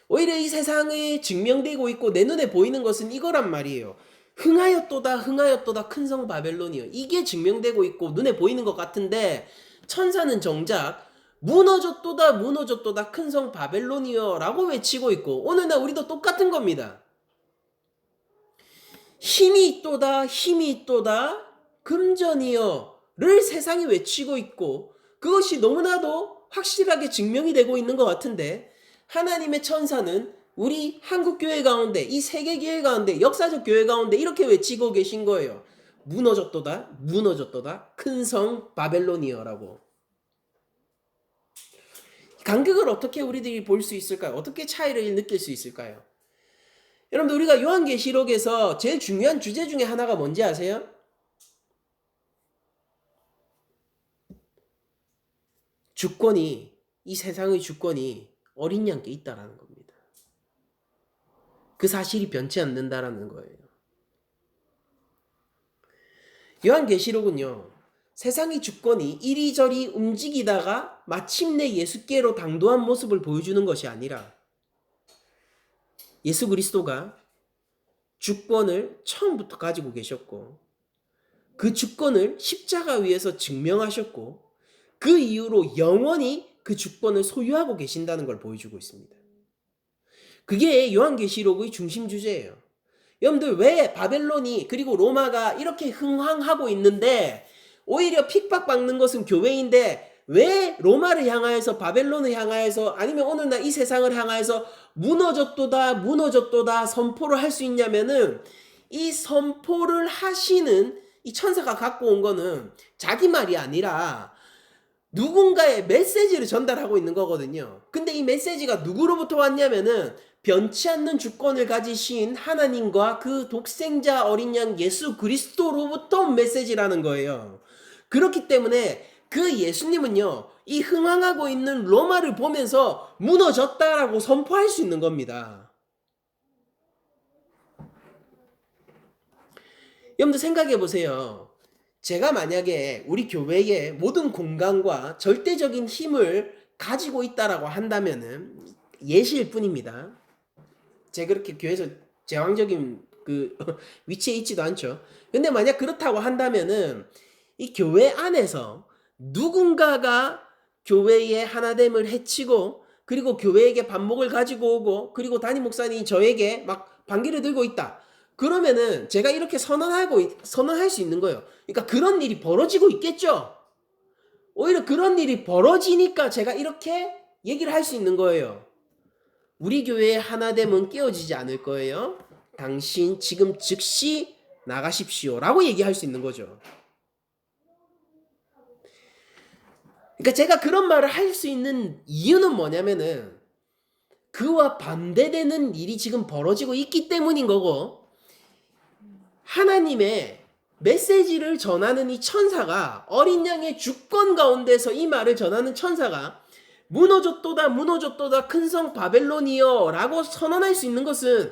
오히려 이 세상에 증명되고 있고 내 눈에 보이는 것은 이거란 말이에요. 흥하였도다 큰 성 바벨론이요. 이게 증명되고 있고 눈에 보이는 것 같은데 천사는 정작 무너졌도다 큰 성 바벨론이요 라고 외치고 있고 오늘날 우리도 똑같은 겁니다. 힘이 있도다 금전이여를 세상이 외치고 있고 그것이 너무나도 확실하게 증명이 되고 있는 것 같은데 하나님의 천사는 우리 한국교회 가운데 이 세계교회 가운데 역사적 교회 가운데 이렇게 외치고 계신 거예요. 무너졌도다 큰 성 바벨론이여라고. 간격을 어떻게 우리들이 볼 수 있을까요? 어떻게 차이를 느낄 수 있을까요? 여러분들 우리가 요한계시록에서 제일 중요한 주제 중에 하나가 뭔지 아세요? 이 세상의 주권이 어린 양께 있다라는 겁니다. 그 사실이 변치 않는다라는 거예요. 요한계시록은요. 세상의 주권이 이리저리 움직이다가 마침내 예수께로 당도한 모습을 보여주는 것이 아니라 예수 그리스도가 주권을 처음부터 가지고 계셨고 그 주권을 십자가 위에서 증명하셨고 그 이후로 영원히 그 주권을 소유하고 계신다는 걸 보여주고 있습니다. 그게 요한계시록의 중심 주제예요. 여러분들 왜 바벨론이 그리고 로마가 이렇게 흥황하고 있는데 오히려 핍박받는 것은 교회인데 왜 로마를 향하여서 바벨론을 향하여서 아니면 오늘날 이 세상을 향하여서 무너졌도다 선포를 할 수 있냐면은 이 선포를 하시는 이 천사가 갖고 온 거는 자기 말이 아니라 누군가의 메시지를 전달하고 있는 거거든요. 근데 이 메시지가 누구로부터 왔냐면은 변치 않는 주권을 가지신 하나님과 그 독생자 어린 양 예수 그리스도로부터 온 메시지라는 거예요. 그렇기 때문에 그 예수님은요, 이 흥황하고 있는 로마를 보면서 무너졌다라고 선포할 수 있는 겁니다. 여러분들 생각해 보세요. 제가 만약에 우리 교회의 모든 공간과 절대적인 힘을 가지고 있다라고 한다면은 예시일 뿐입니다. 제가 그렇게 교회에서 제왕적인 그 위치에 있지도 않죠. 근데 만약 그렇다고 한다면은 이 교회 안에서 누군가가 교회의 하나됨을 해치고 그리고 교회에게 반목을 가지고 오고 그리고 담임 목사님이 저에게 막 반기를 들고 있다. 그러면은 제가 이렇게 선언할 수 있는 거예요. 그러니까 그런 일이 벌어지고 있겠죠. 오히려 그런 일이 벌어지니까 제가 이렇게 얘기를 할 수 있는 거예요. 우리 교회의 하나됨은 깨어지지 않을 거예요. 당신 지금 즉시 나가십시오 라고 얘기할 수 있는 거죠. 그러니까 제가 그런 말을 할 수 있는 이유는 뭐냐면은 그와 반대되는 일이 지금 벌어지고 있기 때문인 거고, 하나님의 메시지를 전하는 이 천사가, 어린 양의 주권 가운데서 이 말을 전하는 천사가 무너졌도다 무너졌도다 큰 성 바벨론이여 라고 선언할 수 있는 것은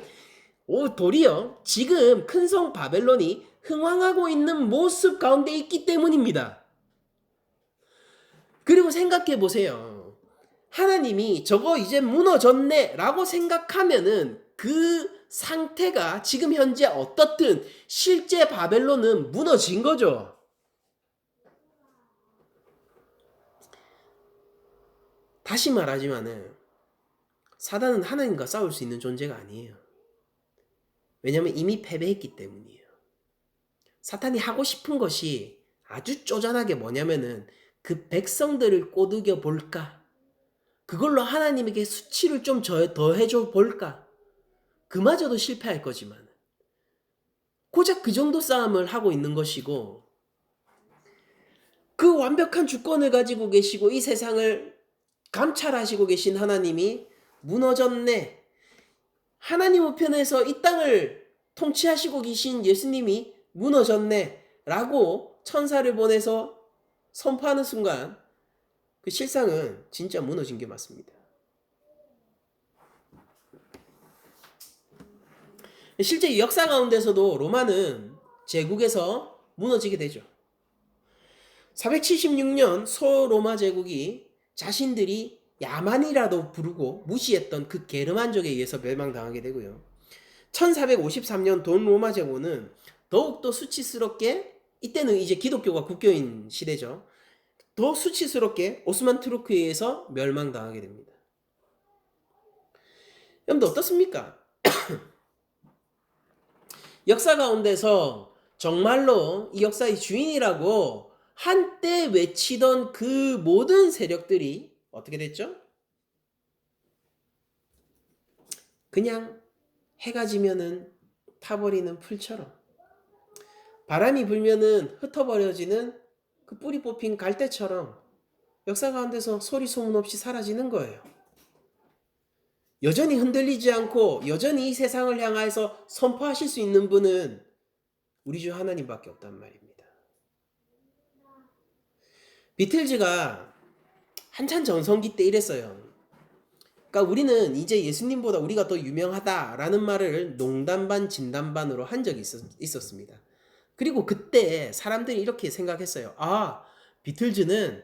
도리어 지금 큰 성 바벨론이 흥황하고 있는 모습 가운데 있기 때문입니다. 그리고 생각해 보세요. 하나님이 저거 이제 무너졌네 라고 생각하면은 그 상태가 지금 현재 어떻든 실제 바벨론은 무너진 거죠. 다시 말하지만은 사단은 하나님과 싸울 수 있는 존재가 아니에요. 왜냐하면 이미 패배했기 때문이에요. 사탄이 하고 싶은 것이 아주 쪼잔하게 뭐냐면은 그 백성들을 꼬드겨 볼까? 그걸로 하나님에게 수치를 좀 더 해줘 볼까? 그마저도 실패할 거지만 고작 그 정도 싸움을 하고 있는 것이고, 그 완벽한 주권을 가지고 계시고 이 세상을 감찰하시고 계신 하나님이 무너졌네. 하나님 우편에서 이 땅을 통치하시고 계신 예수님이 무너졌네 라고 천사를 보내서 선포하는 순간 그 실상은 진짜 무너진 게 맞습니다. 실제 역사 가운데서도 로마는 제국에서 무너지게 되죠. 476년 소로마 제국이 자신들이 야만이라도 부르고 무시했던 그 게르만족에 의해서 멸망당하게 되고요. 1453년 동로마 제국은 더욱더 수치스럽게, 이때는 이제 기독교가 국교인 시대죠. 더 수치스럽게 오스만 투르크에 의해서 멸망당하게 됩니다. 여러분들 어떻습니까? 역사 가운데서 정말로 이 역사의 주인이라고 한때 외치던 그 모든 세력들이 어떻게 됐죠? 그냥 해가 지면은 타버리는 풀처럼, 바람이 불면은 흩어버려지는 그 뿌리 뽑힌 갈대처럼 역사 가운데서 소리 소문 없이 사라지는 거예요. 여전히 흔들리지 않고 여전히 이 세상을 향해서 선포하실 수 있는 분은 우리 주 하나님밖에 없단 말입니다. 비틀즈가 한참 전성기 때 이랬어요. 그러니까 우리는 이제 예수님보다 우리가 더 유명하다라는 말을 농담 반 진담 반으로 한 적이 있었습니다. 그리고 그때 사람들이 이렇게 생각했어요. 아, 비틀즈는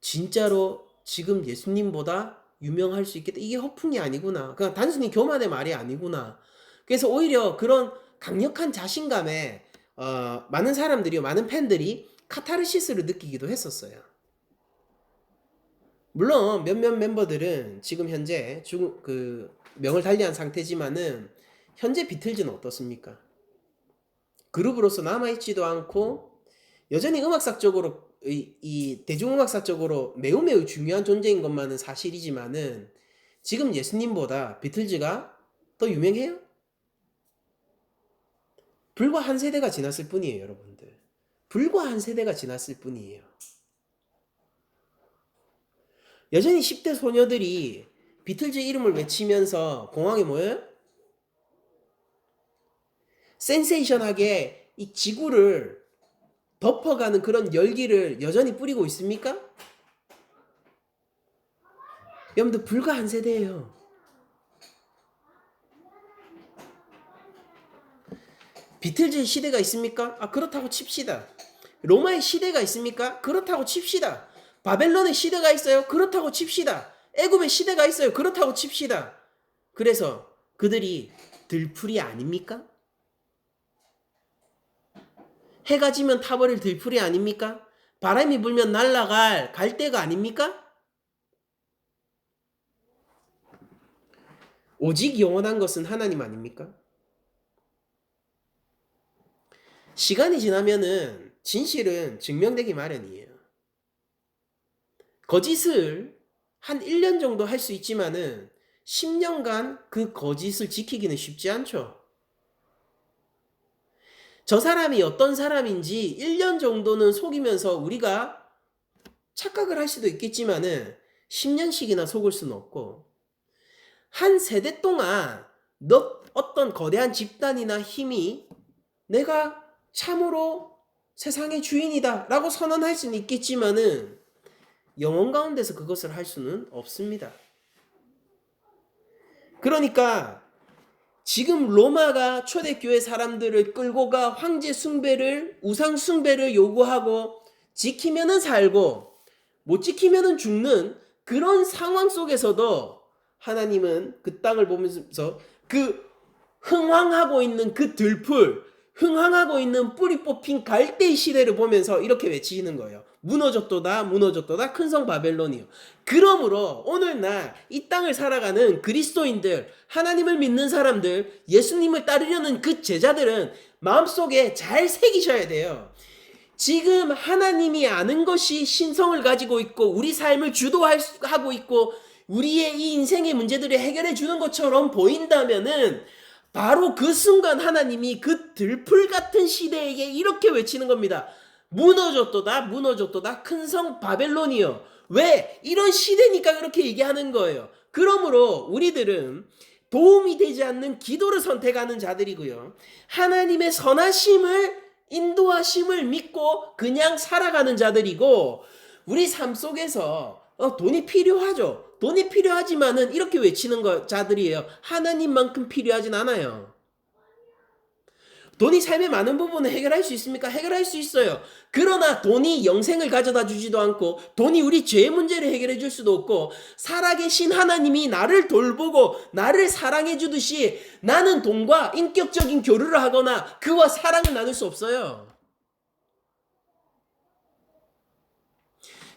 진짜로 지금 예수님보다 유명할 수 있겠다. 이게 허풍이 아니구나. 그냥 단순히 교만의 말이 아니구나. 그래서 오히려 그런 강력한 자신감에 많은 사람들이, 많은 팬들이 카타르시스를 느끼기도 했었어요. 물론 몇몇 멤버들은 지금 현재 명을 달리한 상태지만은 현재 비틀즈는 어떻습니까? 그룹으로서 남아있지도 않고 여전히 음악사적으로 이 대중음악사적으로 매우 중요한 존재인 것만은 사실이지만은 지금 예수님보다 비틀즈가 더 유명해요? 불과 한 세대가 지났을 뿐이에요, 여러분들. 불과 한 세대가 지났을 뿐이에요. 여전히 10대 소녀들이 비틀즈 이름을 외치면서 공항에 모여요? 센세이션하게 이 지구를 덮어가는 그런 열기를 여전히 뿌리고 있습니까? 여러분들 불과 한 세대예요. 비틀즈의 시대가 있습니까? 아, 그렇다고 칩시다. 로마의 시대가 있습니까? 그렇다고 칩시다. 바벨론의 시대가 있어요? 그렇다고 칩시다. 애굽의 시대가 있어요? 그렇다고 칩시다. 그래서 그들이 들풀이 아닙니까? 해가 지면 타버릴 들풀이 아닙니까? 바람이 불면 날아갈 갈대가 아닙니까? 오직 영원한 것은 하나님 아닙니까? 시간이 지나면은 진실은 증명되기 마련이에요. 거짓을 한 1년 정도 할 수 있지만은 10년간 그 거짓을 지키기는 쉽지 않죠. 저 사람이 어떤 사람인지 1년 정도는 속이면서 우리가 착각을 할 수도 있겠지만은 10년씩이나 속을 수는 없고, 한 세대 동안 어떤 거대한 집단이나 힘이 내가 참으로 세상의 주인이다 라고 선언할 수는 있겠지만은 영혼 가운데서 그것을 할 수는 없습니다. 그러니까 지금 로마가 초대교회 사람들을 끌고 가 황제 숭배를, 우상 숭배를 요구하고 지키면은 살고 못 지키면은 죽는 그런 상황 속에서도 하나님은 그 땅을 보면서 그 흥황하고 있는 그 들풀, 흥황하고 있는 뿌리 뽑힌 갈대의 시대를 보면서 이렇게 외치시는 거예요. 무너졌도다 무너졌도다 큰 성 바벨론이요. 그러므로 오늘날 이 땅을 살아가는 그리스도인들, 하나님을 믿는 사람들, 예수님을 따르려는 그 제자들은 마음속에 잘 새기셔야 돼요. 지금 하나님이 아는 것이 신성을 가지고 있고 우리 삶을 주도하고 있고 우리의 이 인생의 문제들을 해결해 주는 것처럼 보인다면은 바로 그 순간 하나님이 그 들풀 같은 시대에게 이렇게 외치는 겁니다. 무너졌도다 무너졌도다 큰 성 바벨론이요. 왜? 이런 시대니까 그렇게 얘기하는 거예요. 그러므로 우리들은 도움이 되지 않는 기도를 선택하는 자들이고요. 하나님의 선하심을, 인도하심을 믿고 그냥 살아가는 자들이고, 우리 삶 속에서 돈이 필요하죠. 돈이 필요하지만은 이렇게 외치는 자들이에요. 하나님만큼 필요하진 않아요. 돈이 삶의 많은 부분을 해결할 수 있습니까? 해결할 수 있어요. 그러나 돈이 영생을 가져다 주지도 않고 돈이 우리 죄의 문제를 해결해 줄 수도 없고, 살아계신 하나님이 나를 돌보고 나를 사랑해 주듯이 나는 돈과 인격적인 교류를 하거나 그와 사랑을 나눌 수 없어요.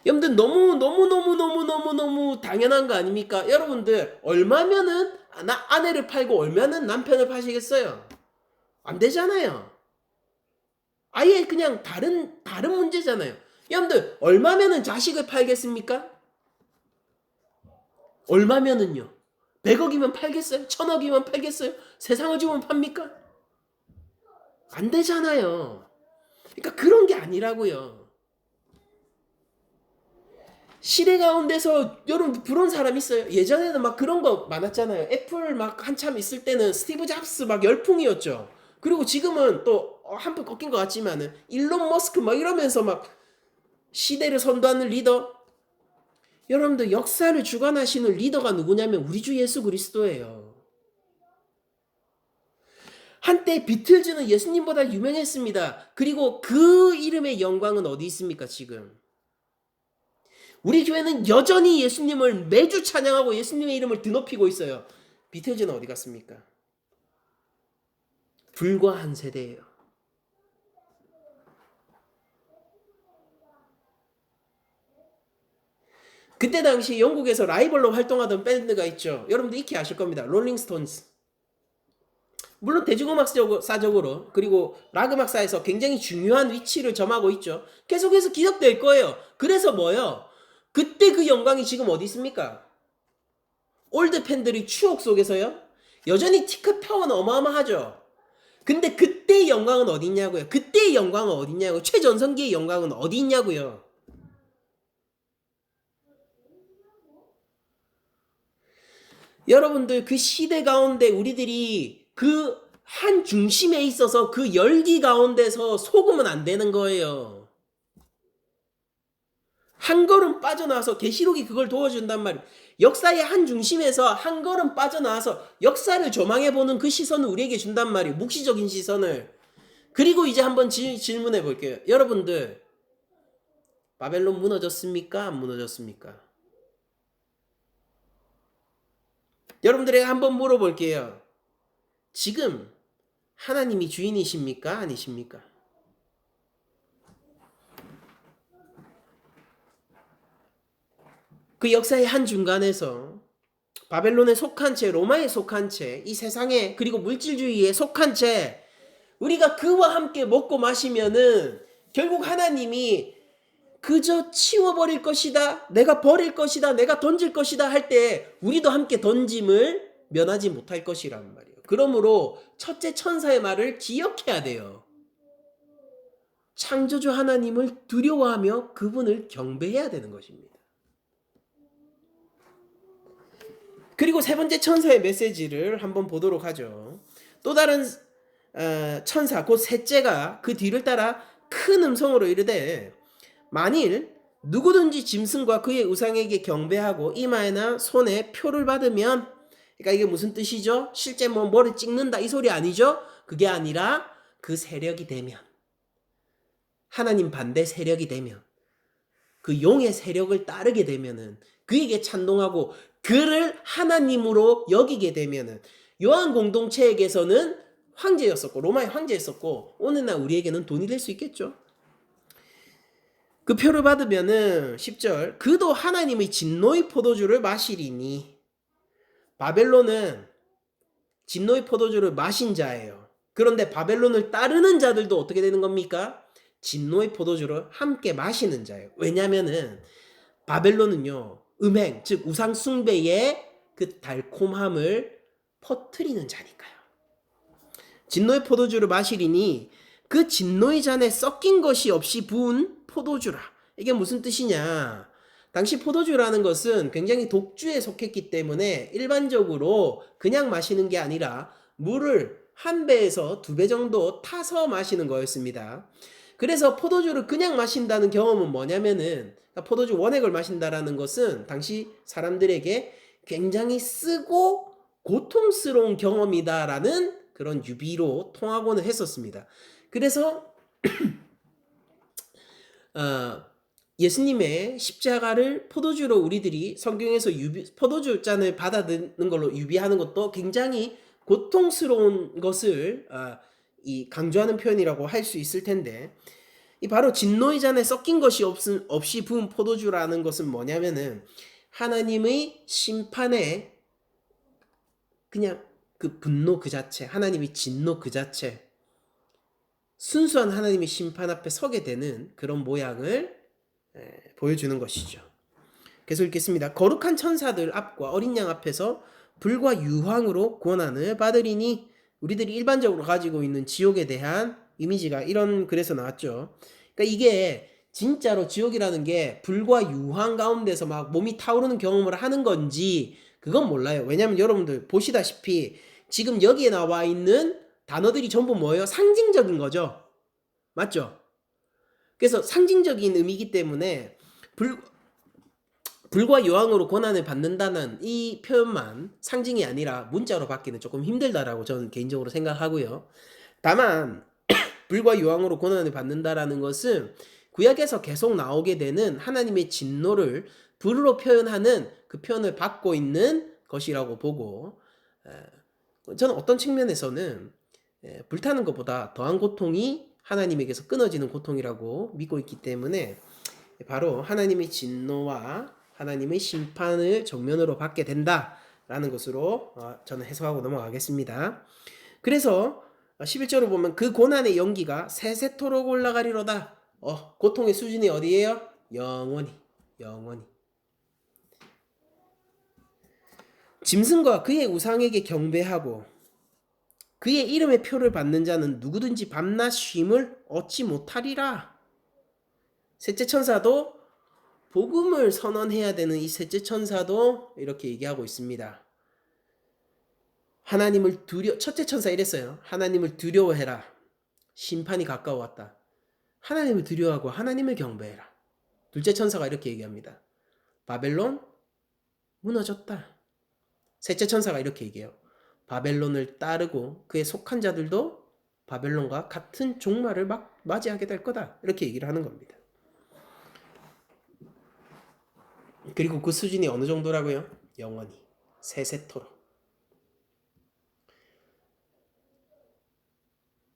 여러분들 너무 당연한 거 아닙니까? 여러분들 얼마면은 아내를 팔고 얼마는 남편을 파시겠어요? 안 되잖아요. 아예 그냥 다른 문제잖아요. 여러분들 얼마면은 자식을 팔겠습니까? 얼마면은요? 100억이면 팔겠어요? 1000억이면 팔겠어요? 세상을 주면 팝니까? 안 되잖아요. 그러니까 그런 게 아니라고요. 시대 가운데서 여러분 부러운 사람 있어요? 예전에는 막 그런 거 많았잖아요. 애플 막 한참 있을 때는 스티브 잡스 막 열풍이었죠. 그리고 지금은 또 한푼 꺾인 것 같지만은 일론 머스크 막 이러면서 막 시대를 선도하는 리더. 여러분들 역사를 주관하시는 리더가 누구냐면 우리 주 예수 그리스도예요. 한때 비틀즈는 예수님보다 유명했습니다. 그리고 그 이름의 영광은 어디 있습니까 지금? 우리 교회는 여전히 예수님을 매주 찬양하고 예수님의 이름을 드높이고 있어요. 비틀즈는 어디 갔습니까? 불과 한 세대예요. 그때 당시 영국에서 라이벌로 활동하던 밴드가 있죠. 여러분들 익히 아실 겁니다. 롤링스톤스. 물론 대중음악사적으로 그리고 락음악사에서 굉장히 중요한 위치를 점하고 있죠. 계속해서 기억될 거예요. 그래서 뭐요? 그때 그 영광이 지금 어디 있습니까? 올드 팬들의 추억 속에서요. 여전히 티켓 파워는 어마어마하죠. 근데 그때의 영광은 어디 있냐고요? 그때의 영광은 어디 있냐고요? 최전성기의 영광은 어디 있냐고요? 여러분들 그 시대 가운데 우리들이 그 한 중심에 있어서 그 열기 가운데서 속으면 안 되는 거예요. 한 걸음 빠져나와서 계시록이 그걸 도와준단 말이에요. 역사의 한 중심에서 한 걸음 빠져나와서 역사를 조망해보는 그 시선을 우리에게 준단 말이에요. 묵시적인 시선을. 그리고 이제 한번 질문해 볼게요. 여러분들 바벨론 무너졌습니까? 안 무너졌습니까? 여러분들에게 한번 물어볼게요. 지금 하나님이 주인이십니까? 아니십니까? 그 역사의 한 중간에서 바벨론에 속한 채, 로마에 속한 채, 이 세상에 그리고 물질주의에 속한 채 우리가 그와 함께 먹고 마시면은 결국 하나님이 그저 치워버릴 것이다, 내가 버릴 것이다, 내가 던질 것이다 할 때 우리도 함께 던짐을 면하지 못할 것이란 말이에요. 그러므로 첫째 천사의 말을 기억해야 돼요. 창조주 하나님을 두려워하며 그분을 경배해야 되는 것입니다. 그리고 세 번째 천사의 메시지를 한번 보도록 하죠. 또 다른 천사 곧 셋째가 그 뒤를 따라 큰 음성으로 이르되 만일 누구든지 짐승과 그의 우상에게 경배하고 이마에나 손에 표를 받으면, 그러니까 이게 무슨 뜻이죠? 실제 뭐를 찍는다 이 소리 아니죠? 그게 아니라 그 세력이 되면, 하나님 반대 세력이 되면, 그 용의 세력을 따르게 되면은, 그에게 찬동하고 그를 하나님으로 여기게 되면은, 요한 공동체에게서는 황제였었고 로마의 황제였었고 오늘날 우리에게는 돈이 될 수 있겠죠. 그 표를 받으면은 10절 그도 하나님의 진노의 포도주를 마시리니, 바벨론은 진노의 포도주를 마신 자예요. 그런데 바벨론을 따르는 자들도 어떻게 되는 겁니까? 진노의 포도주를 함께 마시는 자예요. 왜냐면은 바벨론은요 음행 즉 우상 숭배의 그 달콤함을 퍼뜨리는 자니까요. 진노의 포도주를 마시리니 그 진노의 잔에 섞인 것이 없이 부은 포도주라. 이게 무슨 뜻이냐? 당시 포도주라는 것은 굉장히 독주에 속했기 때문에 일반적으로 그냥 마시는 게 아니라 물을 1배에서 2배 정도 타서 마시는 거였습니다. 그래서 포도주를 그냥 마신다는 경험은 뭐냐면은, 포도주 원액을 마신다라는 것은 당시 사람들에게 굉장히 쓰고 고통스러운 경험이다라는 그런 유비로 통하고는 했었습니다. 그래서 예수님의 십자가를 포도주로 우리들이 성경에서 포도주 잔을 받아드는 걸로 유비하는 것도 굉장히 고통스러운 것을 이 강조하는 표현이라고 할 수 있을 텐데, 이 바로 진노의 잔에 섞인 것이 없이 부은 포도주라는 것은 뭐냐면은 하나님의 심판에 그냥 그 분노 그 자체, 하나님의 진노 그 자체, 순수한 하나님의 심판 앞에 서게 되는 그런 모양을 보여주는 것이죠. 계속 읽겠습니다. 거룩한 천사들 앞과 어린 양 앞에서 불과 유황으로 고난을 받으리니, 우리들이 일반적으로 가지고 있는 지옥에 대한 이미지가 이런 글에서 나왔죠. 그러니까 이게 진짜로 지옥이라는 게 불과 유황 가운데서 막 몸이 타오르는 경험을 하는 건지 그건 몰라요. 왜냐하면 여러분들 보시다시피 지금 여기에 나와 있는 단어들이 전부 뭐예요? 상징적인 거죠. 맞죠? 그래서 상징적인 의미이기 때문에 불과 유황으로 고난을 받는다는 이 표현만 상징이 아니라 문자로 받기는 조금 힘들다라고 저는 개인적으로 생각하고요. 다만 불과 유황으로 고난을 받는다라는 것은 구약에서 계속 나오게 되는 하나님의 진노를 불로 표현하는 그 표현을 받고 있는 것이라고 보고, 저는 어떤 측면에서는 불타는 것보다 더한 고통이 하나님에게서 끊어지는 고통이라고 믿고 있기 때문에 바로 하나님의 진노와 하나님의 심판을 정면으로 받게 된다라는 것으로 저는 해석하고 넘어가겠습니다. 그래서 11절을 보면 그 고난의 연기가 세세토록 올라가리로다. 고통의 수준이 어디예요? 영원히. 짐승과 그의 우상에게 경배하고 그의 이름의 표를 받는 자는 누구든지 밤낮 쉼을 얻지 못하리라. 셋째 천사도 복음을 선언해야 되는 이 셋째 천사도 이렇게 얘기하고 있습니다. 첫째 천사 이랬어요. 하나님을 두려워해라. 심판이 가까워왔다. 하나님을 두려워하고 하나님을 경배해라. 둘째 천사가 이렇게 얘기합니다. 바벨론 무너졌다. 셋째 천사가 이렇게 얘기해요. 바벨론을 따르고 그에 속한 자들도 바벨론과 같은 종말을 맞이하게 될 거다. 이렇게 얘기를 하는 겁니다. 그리고 그 수준이 어느 정도라고요? 영원히. 세세토록.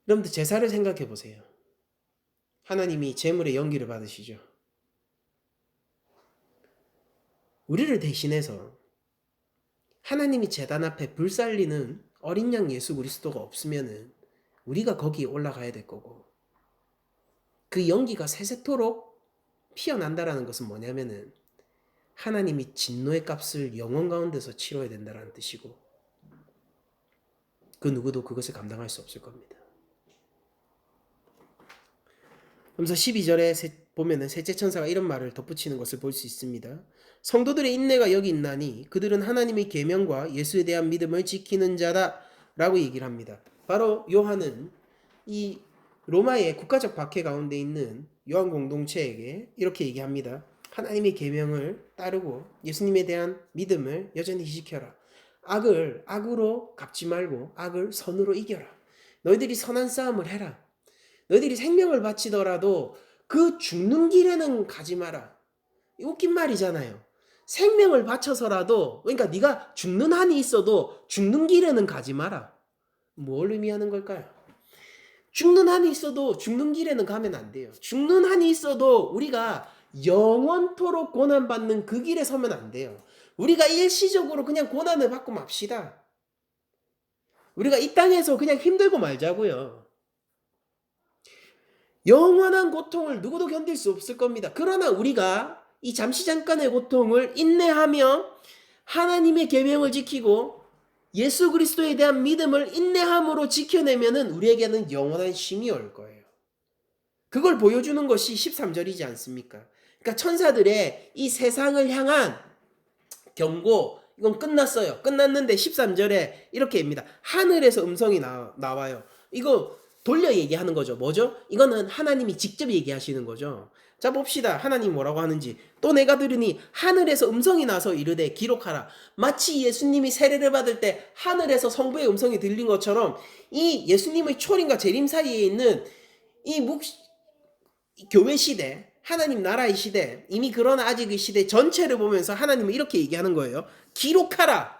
여러분들 제사를 생각해 보세요. 하나님이 제물의 연기를 받으시죠. 우리를 대신해서 하나님이 제단 앞에 불살리는 어린 양 예수 그리스도가 없으면은 우리가 거기에 올라가야 될 거고, 그 연기가 세세토록 피어난다라는 것은 뭐냐면은 하나님이 진노의 값을 영원 가운데서 치러야 된다라는 뜻이고, 그 누구도 그것을 감당할 수 없을 겁니다. 그러면서 12절에 보면은 셋째 천사가 이런 말을 덧붙이는 것을 볼 수 있습니다. 성도들의 인내가 여기 있나니 그들은 하나님의 계명과 예수에 대한 믿음을 지키는 자다 라고 얘기를 합니다. 바로 요한은 이 로마의 국가적 박해 가운데 있는 요한 공동체에게 이렇게 얘기합니다. 하나님의 계명을 따르고 예수님에 대한 믿음을 여전히 지켜라. 악을 악으로 갚지 말고 악을 선으로 이겨라. 너희들이 선한 싸움을 해라. 너희들이 생명을 바치더라도 그 죽는 길에는 가지 마라. 웃긴 말이잖아요. 생명을 바쳐서라도, 그러니까 네가 죽는 한이 있어도 죽는 길에는 가지 마라. 뭘 의미하는 걸까요? 죽는 한이 있어도 죽는 길에는 가면 안 돼요. 죽는 한이 있어도 우리가 영원토록 고난받는 그 길에 서면 안 돼요. 우리가 일시적으로 그냥 고난을 받고 맙시다. 우리가 이 땅에서 그냥 힘들고 말자고요. 영원한 고통을 누구도 견딜 수 없을 겁니다. 그러나 우리가 이 잠시 잠깐의 고통을 인내하며 하나님의 계명을 지키고 예수 그리스도에 대한 믿음을 인내함으로 지켜내면은 우리에게는 영원한 쉼이 올 거예요. 그걸 보여주는 것이 13절이지 않습니까? 그러니까 천사들의 이 세상을 향한 경고, 이건 끝났어요. 끝났는데 13절에 이렇게입니다. 하늘에서 음성이 나와요. 이거 돌려 얘기하는 거죠. 뭐죠? 이거는 하나님이 직접 얘기하시는 거죠. 자, 봅시다. 하나님 뭐라고 하는지. 또 내가 들으니 하늘에서 음성이 나서 이르되 기록하라. 마치 예수님이 세례를 받을 때 하늘에서 성부의 음성이 들린 것처럼 이 예수님의 초림과 재림 사이에 있는 이 교회 시대, 하나님 나라의 시대, 이미 그러나 아직의 시대 전체를 보면서 하나님은 이렇게 얘기하는 거예요. 기록하라.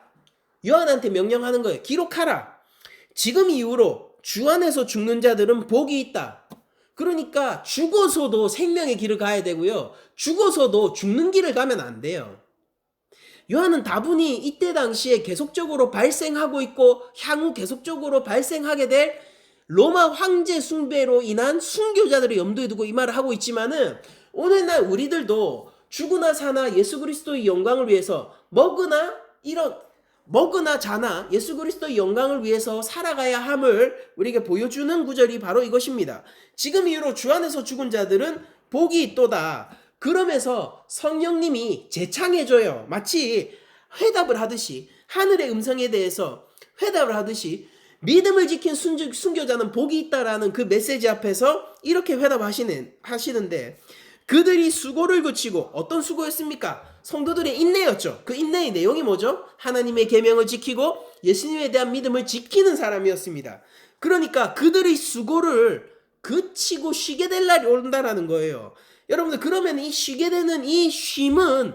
요한한테 명령하는 거예요. 기록하라. 지금 이후로 주 안에서 죽는 자들은 복이 있다. 그러니까 죽어서도 생명의 길을 가야 되고요. 죽어서도 죽는 길을 가면 안 돼요. 요한은 다분히 이때 당시에 계속적으로 발생하고 있고 향후 계속적으로 발생하게 될 로마 황제 숭배로 인한 순교자들을 염두에 두고 이 말을 하고 있지만은 오늘날 우리들도 죽으나 사나 예수 그리스도의 영광을 위해서 먹으나 자나 예수 그리스도의 영광을 위해서 살아가야 함을 우리에게 보여주는 구절이 바로 이것입니다. 지금 이후로 주 안에서 죽은 자들은 복이 있도다. 그러면서 성령님이 재창해줘요. 마치 회답을 하듯이, 하늘의 음성에 대해서 회답을 하듯이 믿음을 지킨 순교자는 복이 있다라는 그 메시지 앞에서 이렇게 회답하시는데, 그들이 수고를 그치고, 어떤 수고였습니까? 성도들의 인내였죠. 그 인내의 내용이 뭐죠? 하나님의 계명을 지키고 예수님에 대한 믿음을 지키는 사람이었습니다. 그러니까 그들의 수고를 그치고 쉬게 될 날이 온다라는 거예요. 여러분들, 그러면 이 쉬게 되는 이 쉼은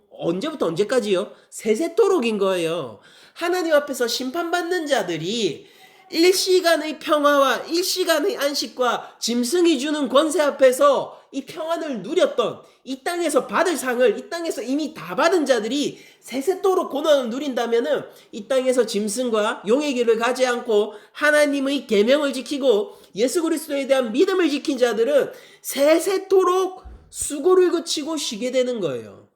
언제부터 언제까지요? 세세토록인 거예요. 하나님 앞에서 심판받는 자들이 일시간의 평화와 일시간의 안식과 짐승이 주는 권세 앞에서 이 평안을 누렸던, 이 땅에서 받을 상을 이 땅에서 이미 다 받은 자들이 세세토록 고난을 누린다면은 이 땅에서 짐승과 용의 길을 가지 않고 하나님의 계명을 지키고 예수 그리스도에 대한 믿음을 지킨 자들은 세세토록 수고를 그치고 쉬게 되는 거예요.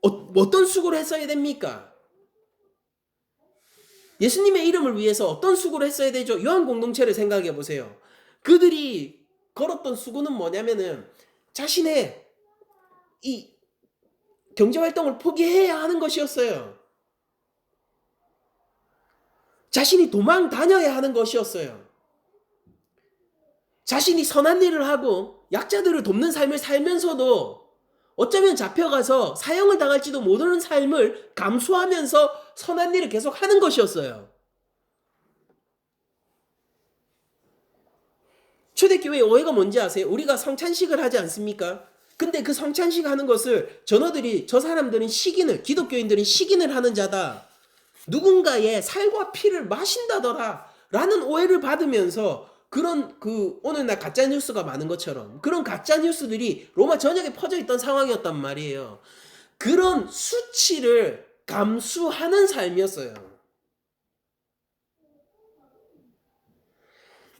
어떤 수고를 했어야 됩니까? 예수님의 이름을 위해서 어떤 수고를 했어야 되죠? 요한 공동체를 생각해 보세요. 그들이 걸었던 수고는 뭐냐면은 자신의 이 경제활동을 포기해야 하는 것이었어요. 자신이 도망 다녀야 하는 것이었어요. 자신이 선한 일을 하고 약자들을 돕는 삶을 살면서도 어쩌면 잡혀가서 사형을 당할지도 모르는 삶을 감수하면서 선한 일을 계속 하는 것이었어요. 초대교회의 오해가 뭔지 아세요? 우리가 성찬식을 하지 않습니까? 근데 그 성찬식 하는 것을 저 사람들은 식인을, 기독교인들은 식인을 하는 자다. 누군가의 살과 피를 마신다더라. 라는 오해를 받으면서 그런 오늘날 가짜 뉴스가 많은 것처럼 그런 가짜 뉴스들이 로마 전역에 퍼져 있던 상황이었단 말이에요. 그런 수치를 감수하는 삶이었어요.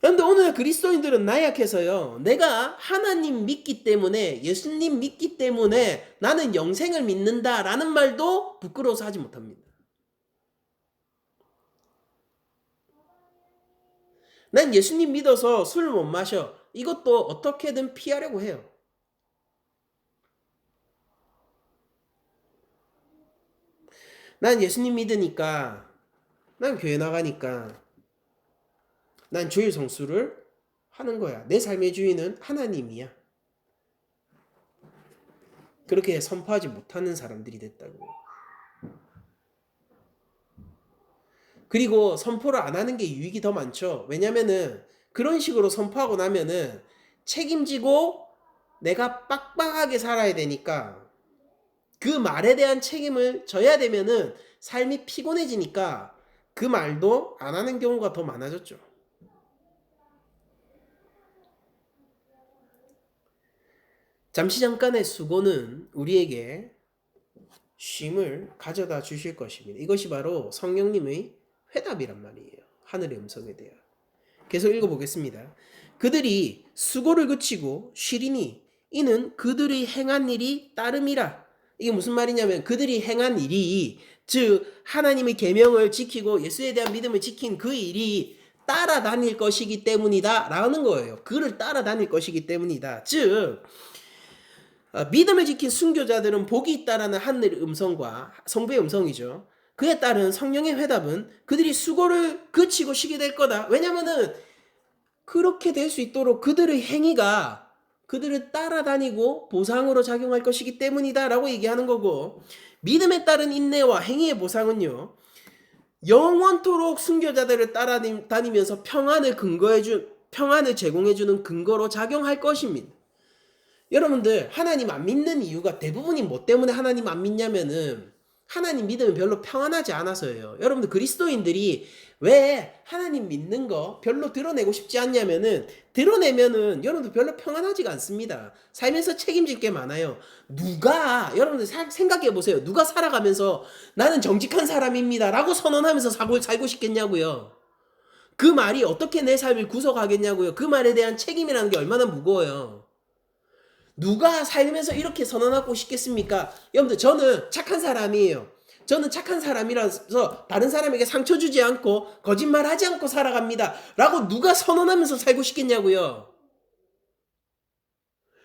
그런데 오늘 그리스도인들은 나약해서요. 내가 하나님 믿기 때문에, 예수님 믿기 때문에 나는 영생을 믿는다라는 말도 부끄러워서 하지 못합니다. 난 예수님 믿어서 술 못 마셔. 이것도 어떻게든 피하려고 해요. 난 예수님 믿으니까, 난 교회 나가니까, 난 주일 성수를 하는 거야. 내 삶의 주인은 하나님이야. 그렇게 선포하지 못하는 사람들이 됐다고요. 그리고 선포를 안 하는 게 유익이 더 많죠. 왜냐면은 그런 식으로 선포하고 나면은 책임지고 내가 빡빡하게 살아야 되니까 그 말에 대한 책임을 져야 되면은 삶이 피곤해지니까 그 말도 안 하는 경우가 더 많아졌죠. 잠시 잠깐의 수고는 우리에게 쉼을 가져다 주실 것입니다. 이것이 바로 성령님의 회답이란 말이에요. 하늘의 음성에 대한. 계속 읽어보겠습니다. 그들이 수고를 그치고 쉬리니 이는 그들의 행한 일이 따름이라. 이게 무슨 말이냐면 그들이 행한 일이, 즉 하나님의 계명을 지키고 예수에 대한 믿음을 지킨 그 일이 따라다닐 것이기 때문이다 라는 거예요. 그를 따라다닐 것이기 때문이다. 즉 믿음을 지킨 순교자들은 복이 있다라는 하늘의 음성과 성부의 음성이죠. 그에 따른 성령의 회답은 그들이 수고를 그치고 쉬게 될 거다. 왜냐면은 그렇게 될 수 있도록 그들의 행위가 그들을 따라다니고 보상으로 작용할 것이기 때문이다 라고 얘기하는 거고, 믿음에 따른 인내와 행위의 보상은요, 영원토록 순교자들을 따라다니면서 평안을 제공해주는 근거로 작용할 것입니다. 여러분들 하나님 안 믿는 이유가 대부분이 뭐 때문에 하나님 안 믿냐면은 하나님 믿으면 별로 평안하지 않아서예요. 여러분들 그리스도인들이 왜 하나님 믿는 거 별로 드러내고 싶지 않냐면은 드러내면은 여러분들 별로 평안하지가 않습니다. 살면서 책임질 게 많아요. 여러분들 생각해 보세요. 누가 살아가면서 나는 정직한 사람입니다 라고 선언하면서 살고 싶겠냐고요. 그 말이 어떻게 내 삶을 구속하겠냐고요. 그 말에 대한 책임이라는 게 얼마나 무거워요. 누가 살면서 이렇게 선언하고 싶겠습니까? 여러분들 저는 착한 사람이에요. 저는 착한 사람이라서 다른 사람에게 상처 주지 않고 거짓말하지 않고 살아갑니다 라고 누가 선언하면서 살고 싶겠냐고요.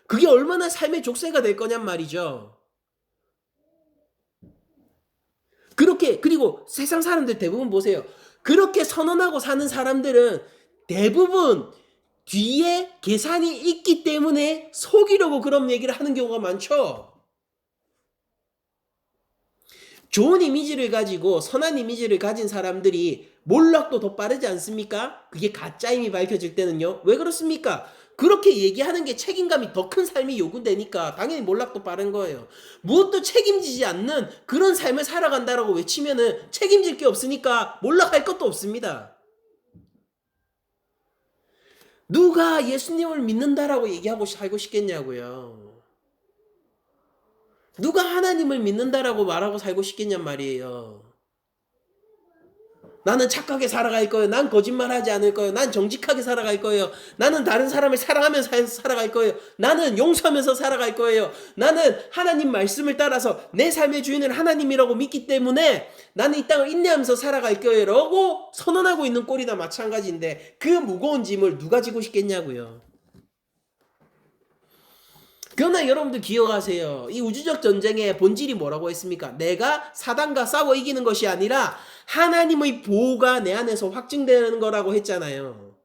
그게 얼마나 삶의 족쇄가 될 거냔 말이죠. 그리고 세상 사람들 대부분 보세요. 그렇게 선언하고 사는 사람들은 대부분 뒤에 계산이 있기 때문에 속이려고 그런 얘기를 하는 경우가 많죠. 좋은 이미지를 가지고 선한 이미지를 가진 사람들이 몰락도 더 빠르지 않습니까? 그게 가짜임이 밝혀질 때는요. 왜 그렇습니까? 그렇게 얘기하는 게 책임감이 더 큰 삶이 요구되니까 당연히 몰락도 빠른 거예요. 무엇도 책임지지 않는 그런 삶을 살아간다라고 외치면은 책임질 게 없으니까 몰락할 것도 없습니다. 누가 예수님을 믿는다라고 얘기하고 살고 싶겠냐고요. 누가 하나님을 믿는다라고 말하고 살고 싶겠냔 말이에요. 나는 착하게 살아갈 거예요. 난 거짓말하지 않을 거예요. 난 정직하게 살아갈 거예요. 나는 다른 사람을 사랑하면서 살아갈 거예요. 나는 용서하면서 살아갈 거예요. 나는 하나님 말씀을 따라서 내 삶의 주인은 하나님이라고 믿기 때문에 나는 이 땅을 인내하면서 살아갈 거예요 라고 선언하고 있는 꼴이나 마찬가지인데 그 무거운 짐을 누가 지고 싶겠냐고요. 그러나 여러분들 기억하세요. 이 우주적 전쟁의 본질이 뭐라고 했습니까? 내가 사단과 싸워 이기는 것이 아니라 하나님의 보호가 내 안에서 확증되는 거라고 했잖아요.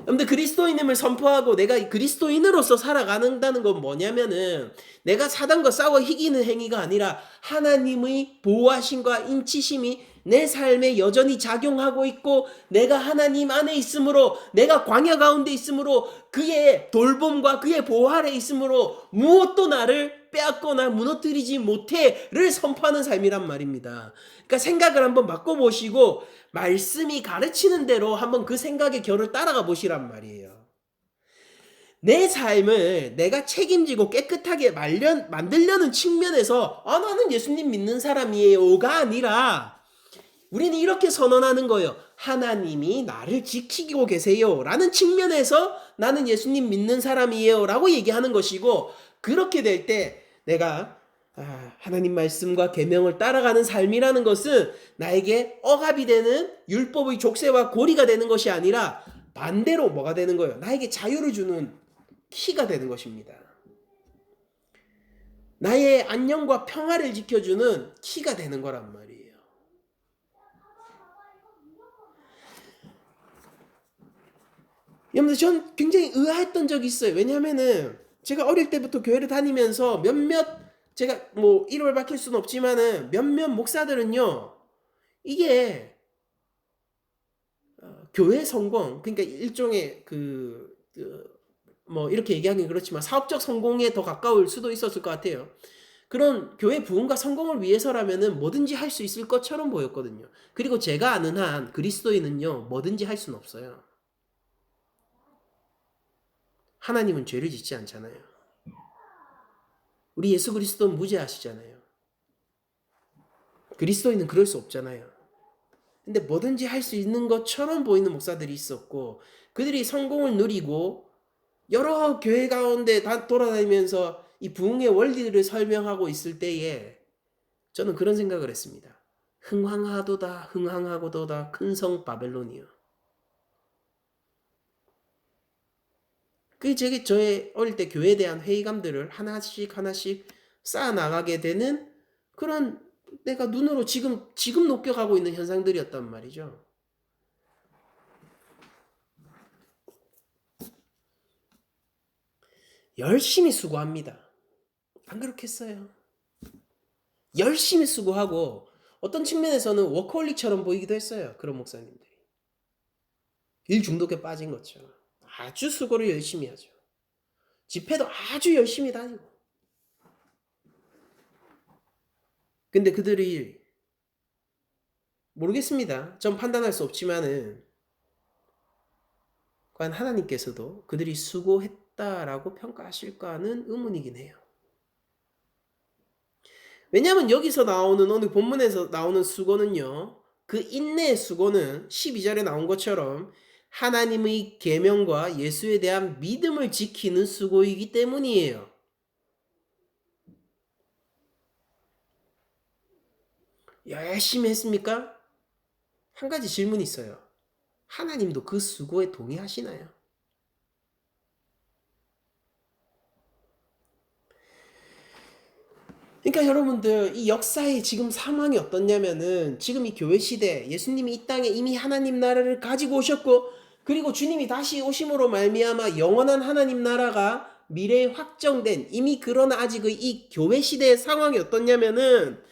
여러분들 그리스도인임을 선포하고 내가 그리스도인으로서 살아가는다는 건 뭐냐면은 내가 사단과 싸워 이기는 행위가 아니라 하나님의 보호하심과 인치심이 내 삶에 여전히 작용하고 있고 내가 하나님 안에 있으므로 내가 광야 가운데 있으므로 그의 돌봄과 그의 보호 아래 있으므로 무엇도 나를 빼앗거나 무너뜨리지 못해를 선포하는 삶이란 말입니다. 그러니까 생각을 한번 바꿔보시고 말씀이 가르치는 대로 한번 그 생각의 결을 따라가 보시란 말이에요. 내 삶을 내가 책임지고 깨끗하게 만들려는 측면에서 나는 예수님 믿는 사람이에요가 아니라 우리는 이렇게 선언하는 거예요. 하나님이 나를 지키고 계세요 라는 측면에서 나는 예수님 믿는 사람이에요 라고 얘기하는 것이고, 그렇게 될 때 내가 하나님 말씀과 계명을 따라가는 삶이라는 것은 나에게 억압이 되는 율법의 족쇄와 고리가 되는 것이 아니라 반대로 뭐가 되는 거예요? 나에게 자유를 주는 키가 되는 것입니다. 나의 안녕과 평화를 지켜주는 키가 되는 거란 말이에요. 여러분들, 전 굉장히 의아했던 적이 있어요. 왜냐하면은 제가 어릴 때부터 교회를 다니면서 제가 뭐 이름을 밝힐 수는 없지만은 몇몇 목사들은요, 이게 교회 성공, 그러니까 일종의 뭐 이렇게 얘기하긴 그렇지만 사업적 성공에 더 가까울 수도 있었을 것 같아요. 그런 교회 부흥과 성공을 위해서라면은 뭐든지 할 수 있을 것처럼 보였거든요. 그리고 제가 아는 한 그리스도인은요, 뭐든지 할 수는 없어요. 하나님은 죄를 짓지 않잖아요. 우리 예수 그리스도는 무죄하시잖아요. 그리스도인은 그럴 수 없잖아요. 근데 뭐든지 할 수 있는 것처럼 보이는 목사들이 있었고, 그들이 성공을 누리고 여러 교회 가운데 다 돌아다니면서 이 부흥의 원리들을 설명하고 있을 때에 저는 그런 생각을 했습니다. 흥황하도다 흥황하고도다 큰 성 바벨론이요. 그게 저의 어릴 때 교회에 대한 회의감들을 하나씩 하나씩 쌓아나가게 되는 그런, 내가 눈으로 지금 느껴가고 있는 현상들이었단 말이죠. 열심히 수고합니다. 안 그렇겠어요? 열심히 수고하고 어떤 측면에서는 워커홀릭처럼 보이기도 했어요. 그런 목사님들이. 일 중독에 빠진 것처럼. 아주 수고를 열심히 하죠. 집회도 아주 열심히 다니고. 근데 그들이, 모르겠습니다. 전 판단할 수 없지만은 과연 하나님께서도 그들이 수고했다라고 평가하실까는 의문이긴 해요. 왜냐하면 여기서 나오는, 오늘 본문에서 나오는 수고는요, 그 인내의 수고는 12절에 나온 것처럼 하나님의 계명과 예수에 대한 믿음을 지키는 수고이기 때문이에요. 열심히 했습니까? 한 가지 질문이 있어요. 하나님도 그 수고에 동의하시나요? 그러니까 여러분들, 이 역사의 지금 상황이 어떻냐면은, 지금 이 교회 시대, 예수님이 이 땅에 이미 하나님 나라를 가지고 오셨고, 그리고 주님이 다시 오심으로 말미암아 영원한 하나님 나라가 미래에 확정된, 이미 그러나 아직의 이 교회 시대의 상황이 어떻냐면은,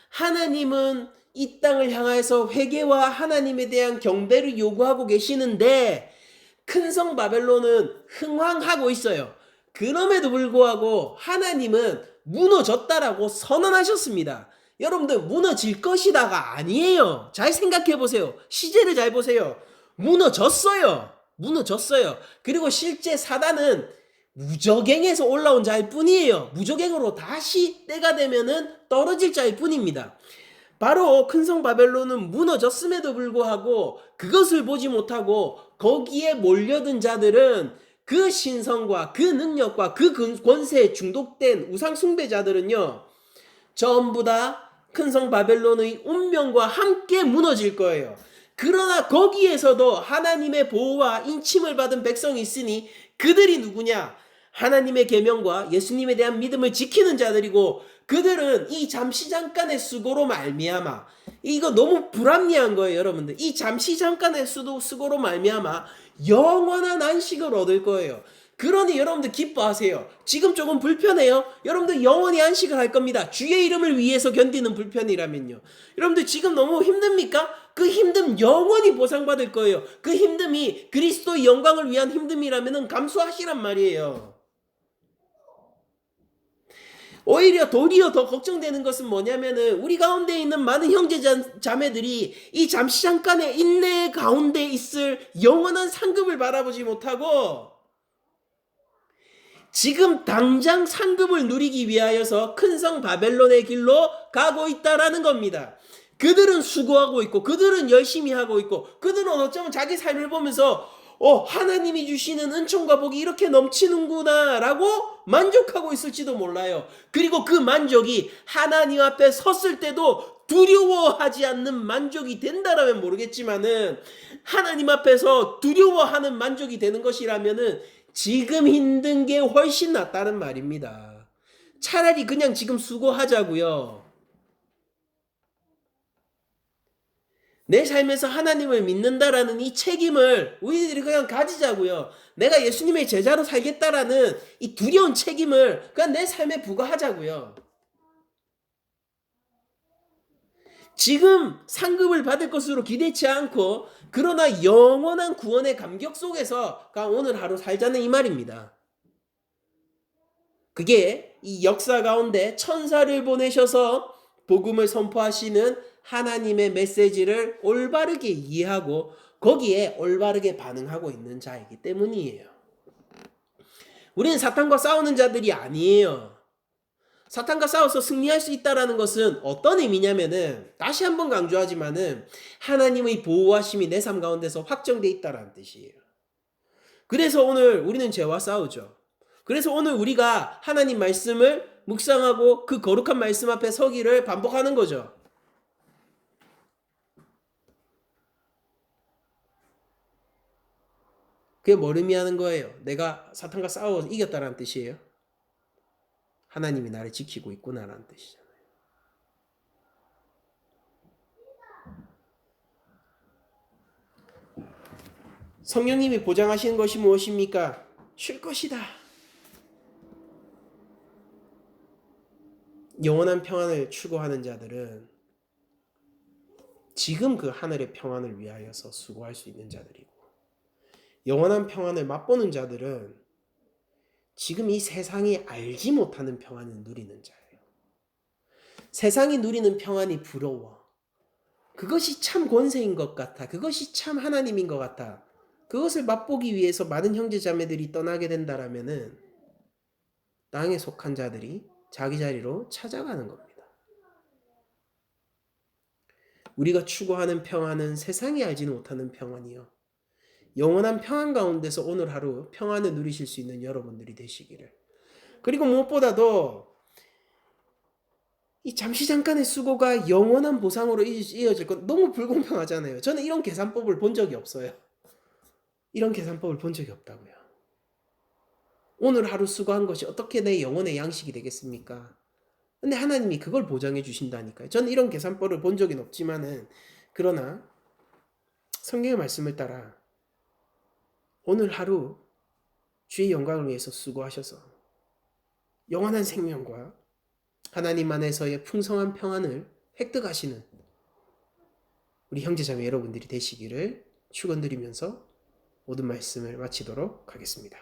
하나님은 이 땅을 향해서 회개와 하나님에 대한 경배를 요구하고 계시는데, 큰 성 바벨론은 흥황하고 있어요. 그럼에도 불구하고 하나님은 무너졌다라고 선언하셨습니다. 여러분들, 무너질 것이다가 아니에요. 잘 생각해 보세요. 시제를 잘 보세요. 무너졌어요. 그리고 실제 사단은 무저갱에서 올라온 자일 뿐이에요. 무저갱으로 다시 때가 되면은 떨어질 자일 뿐입니다. 바로 큰 성 바벨론은 무너졌음에도 불구하고 그것을 보지 못하고 거기에 몰려든 자들은, 그 신성과 그 능력과 그 권세에 중독된 우상 숭배자들은요, 전부 다 큰 성 바벨론의 운명과 함께 무너질 거예요. 그러나 거기에서도 하나님의 보호와 인침을 받은 백성이 있으니, 그들이 누구냐? 하나님의 계명과 예수님에 대한 믿음을 지키는 자들이고, 그들은 이 잠시 잠깐의 수고로 말미암아, 이거 너무 불합리한 거예요, 여러분들. 이 잠시 잠깐의 수고로 말미암아 영원한 안식을 얻을 거예요. 그러니 여러분들 기뻐하세요. 지금 조금 불편해요. 여러분들 영원히 안식을 할 겁니다. 주의 이름을 위해서 견디는 불편이라면요. 여러분들 지금 너무 힘듭니까? 그 힘듦 영원히 보상받을 거예요. 그 힘듦이 그리스도의 영광을 위한 힘듦이라면 감수하시란 말이에요. 오히려 도리어 더 걱정되는 것은 뭐냐면은, 우리 가운데 있는 많은 형제 자매들이 이 잠시 잠깐의 인내 가운데 있을 영원한 상급을 바라보지 못하고 지금 당장 상급을 누리기 위하여서 큰 성 바벨론의 길로 가고 있다라는 겁니다. 그들은 수고하고 있고 그들은 열심히 하고 있고 그들은 어쩌면 자기 삶을 보면서 하나님이 주시는 은총과 복이 이렇게 넘치는구나 라고 만족하고 있을지도 몰라요. 그리고 그 만족이 하나님 앞에 섰을 때도 두려워하지 않는 만족이 된다라면 모르겠지만은 하나님 앞에서 두려워하는 만족이 되는 것이라면은 지금 힘든 게 훨씬 낫다는 말입니다. 차라리 그냥 지금 수고하자고요. 내 삶에서 하나님을 믿는다라는 이 책임을 우리들이 그냥 가지자고요. 내가 예수님의 제자로 살겠다라는 이 두려운 책임을 그냥 내 삶에 부과하자고요. 지금 상급을 받을 것으로 기대치 않고 그러나 영원한 구원의 감격 속에서 오늘 하루 살자는 이 말입니다. 그게 이 역사 가운데 천사를 보내셔서 복음을 선포하시는 하나님의 메시지를 올바르게 이해하고 거기에 올바르게 반응하고 있는 자이기 때문이에요. 우리는 사탄과 싸우는 자들이 아니에요. 사탄과 싸워서 승리할 수 있다는 것은 어떤 의미냐면은 다시 한번 강조하지만은 하나님의 보호하심이 내 삶 가운데서 확정되어 있다는 뜻이에요. 그래서 오늘 우리는 죄와 싸우죠. 그래서 오늘 우리가 하나님 말씀을 묵상하고 그 거룩한 말씀 앞에 서기를 반복하는 거죠. 그게 뭘 의미하는 거예요? 내가 사탄과 싸워서 이겼다는 뜻이에요? 하나님이 나를 지키고 있구나라는 뜻이잖아요. 성령님이 보장하시는 것이 무엇입니까? 쉴 것이다. 영원한 평안을 추구하는 자들은 지금 그 하늘의 평안을 위하여서 수고할 수 있는 자들이고 영원한 평안을 맛보는 자들은 지금 이 세상이 알지 못하는 평안을 누리는 자예요. 세상이 누리는 평안이 부러워. 그것이 참 권세인 것 같아. 그것이 참 하나님인 것 같아. 그것을 맛보기 위해서 많은 형제자매들이 떠나게 된다라면은 땅에 속한 자들이 자기 자리로 찾아가는 겁니다. 우리가 추구하는 평안은 세상이 알지는 못하는 평안이요. 영원한 평안 가운데서 오늘 하루 평안을 누리실 수 있는 여러분들이 되시기를. 그리고 무엇보다도 이 잠시 잠깐의 수고가 영원한 보상으로 이어질 건 너무 불공평하잖아요. 저는 이런 계산법을 본 적이 없어요. 이런 계산법을 본 적이 없다고요. 오늘 하루 수고한 것이 어떻게 내 영혼의 양식이 되겠습니까? 근데 하나님이 그걸 보장해 주신다니까요. 저는 이런 계산법을 본 적은 없지만은 그러나 성경의 말씀을 따라 오늘 하루 주의 영광을 위해서 수고하셔서 영원한 생명과 하나님 안에서의 풍성한 평안을 획득하시는 우리 형제자매 여러분들이 되시기를 축원드리면서 모든 말씀을 마치도록 하겠습니다.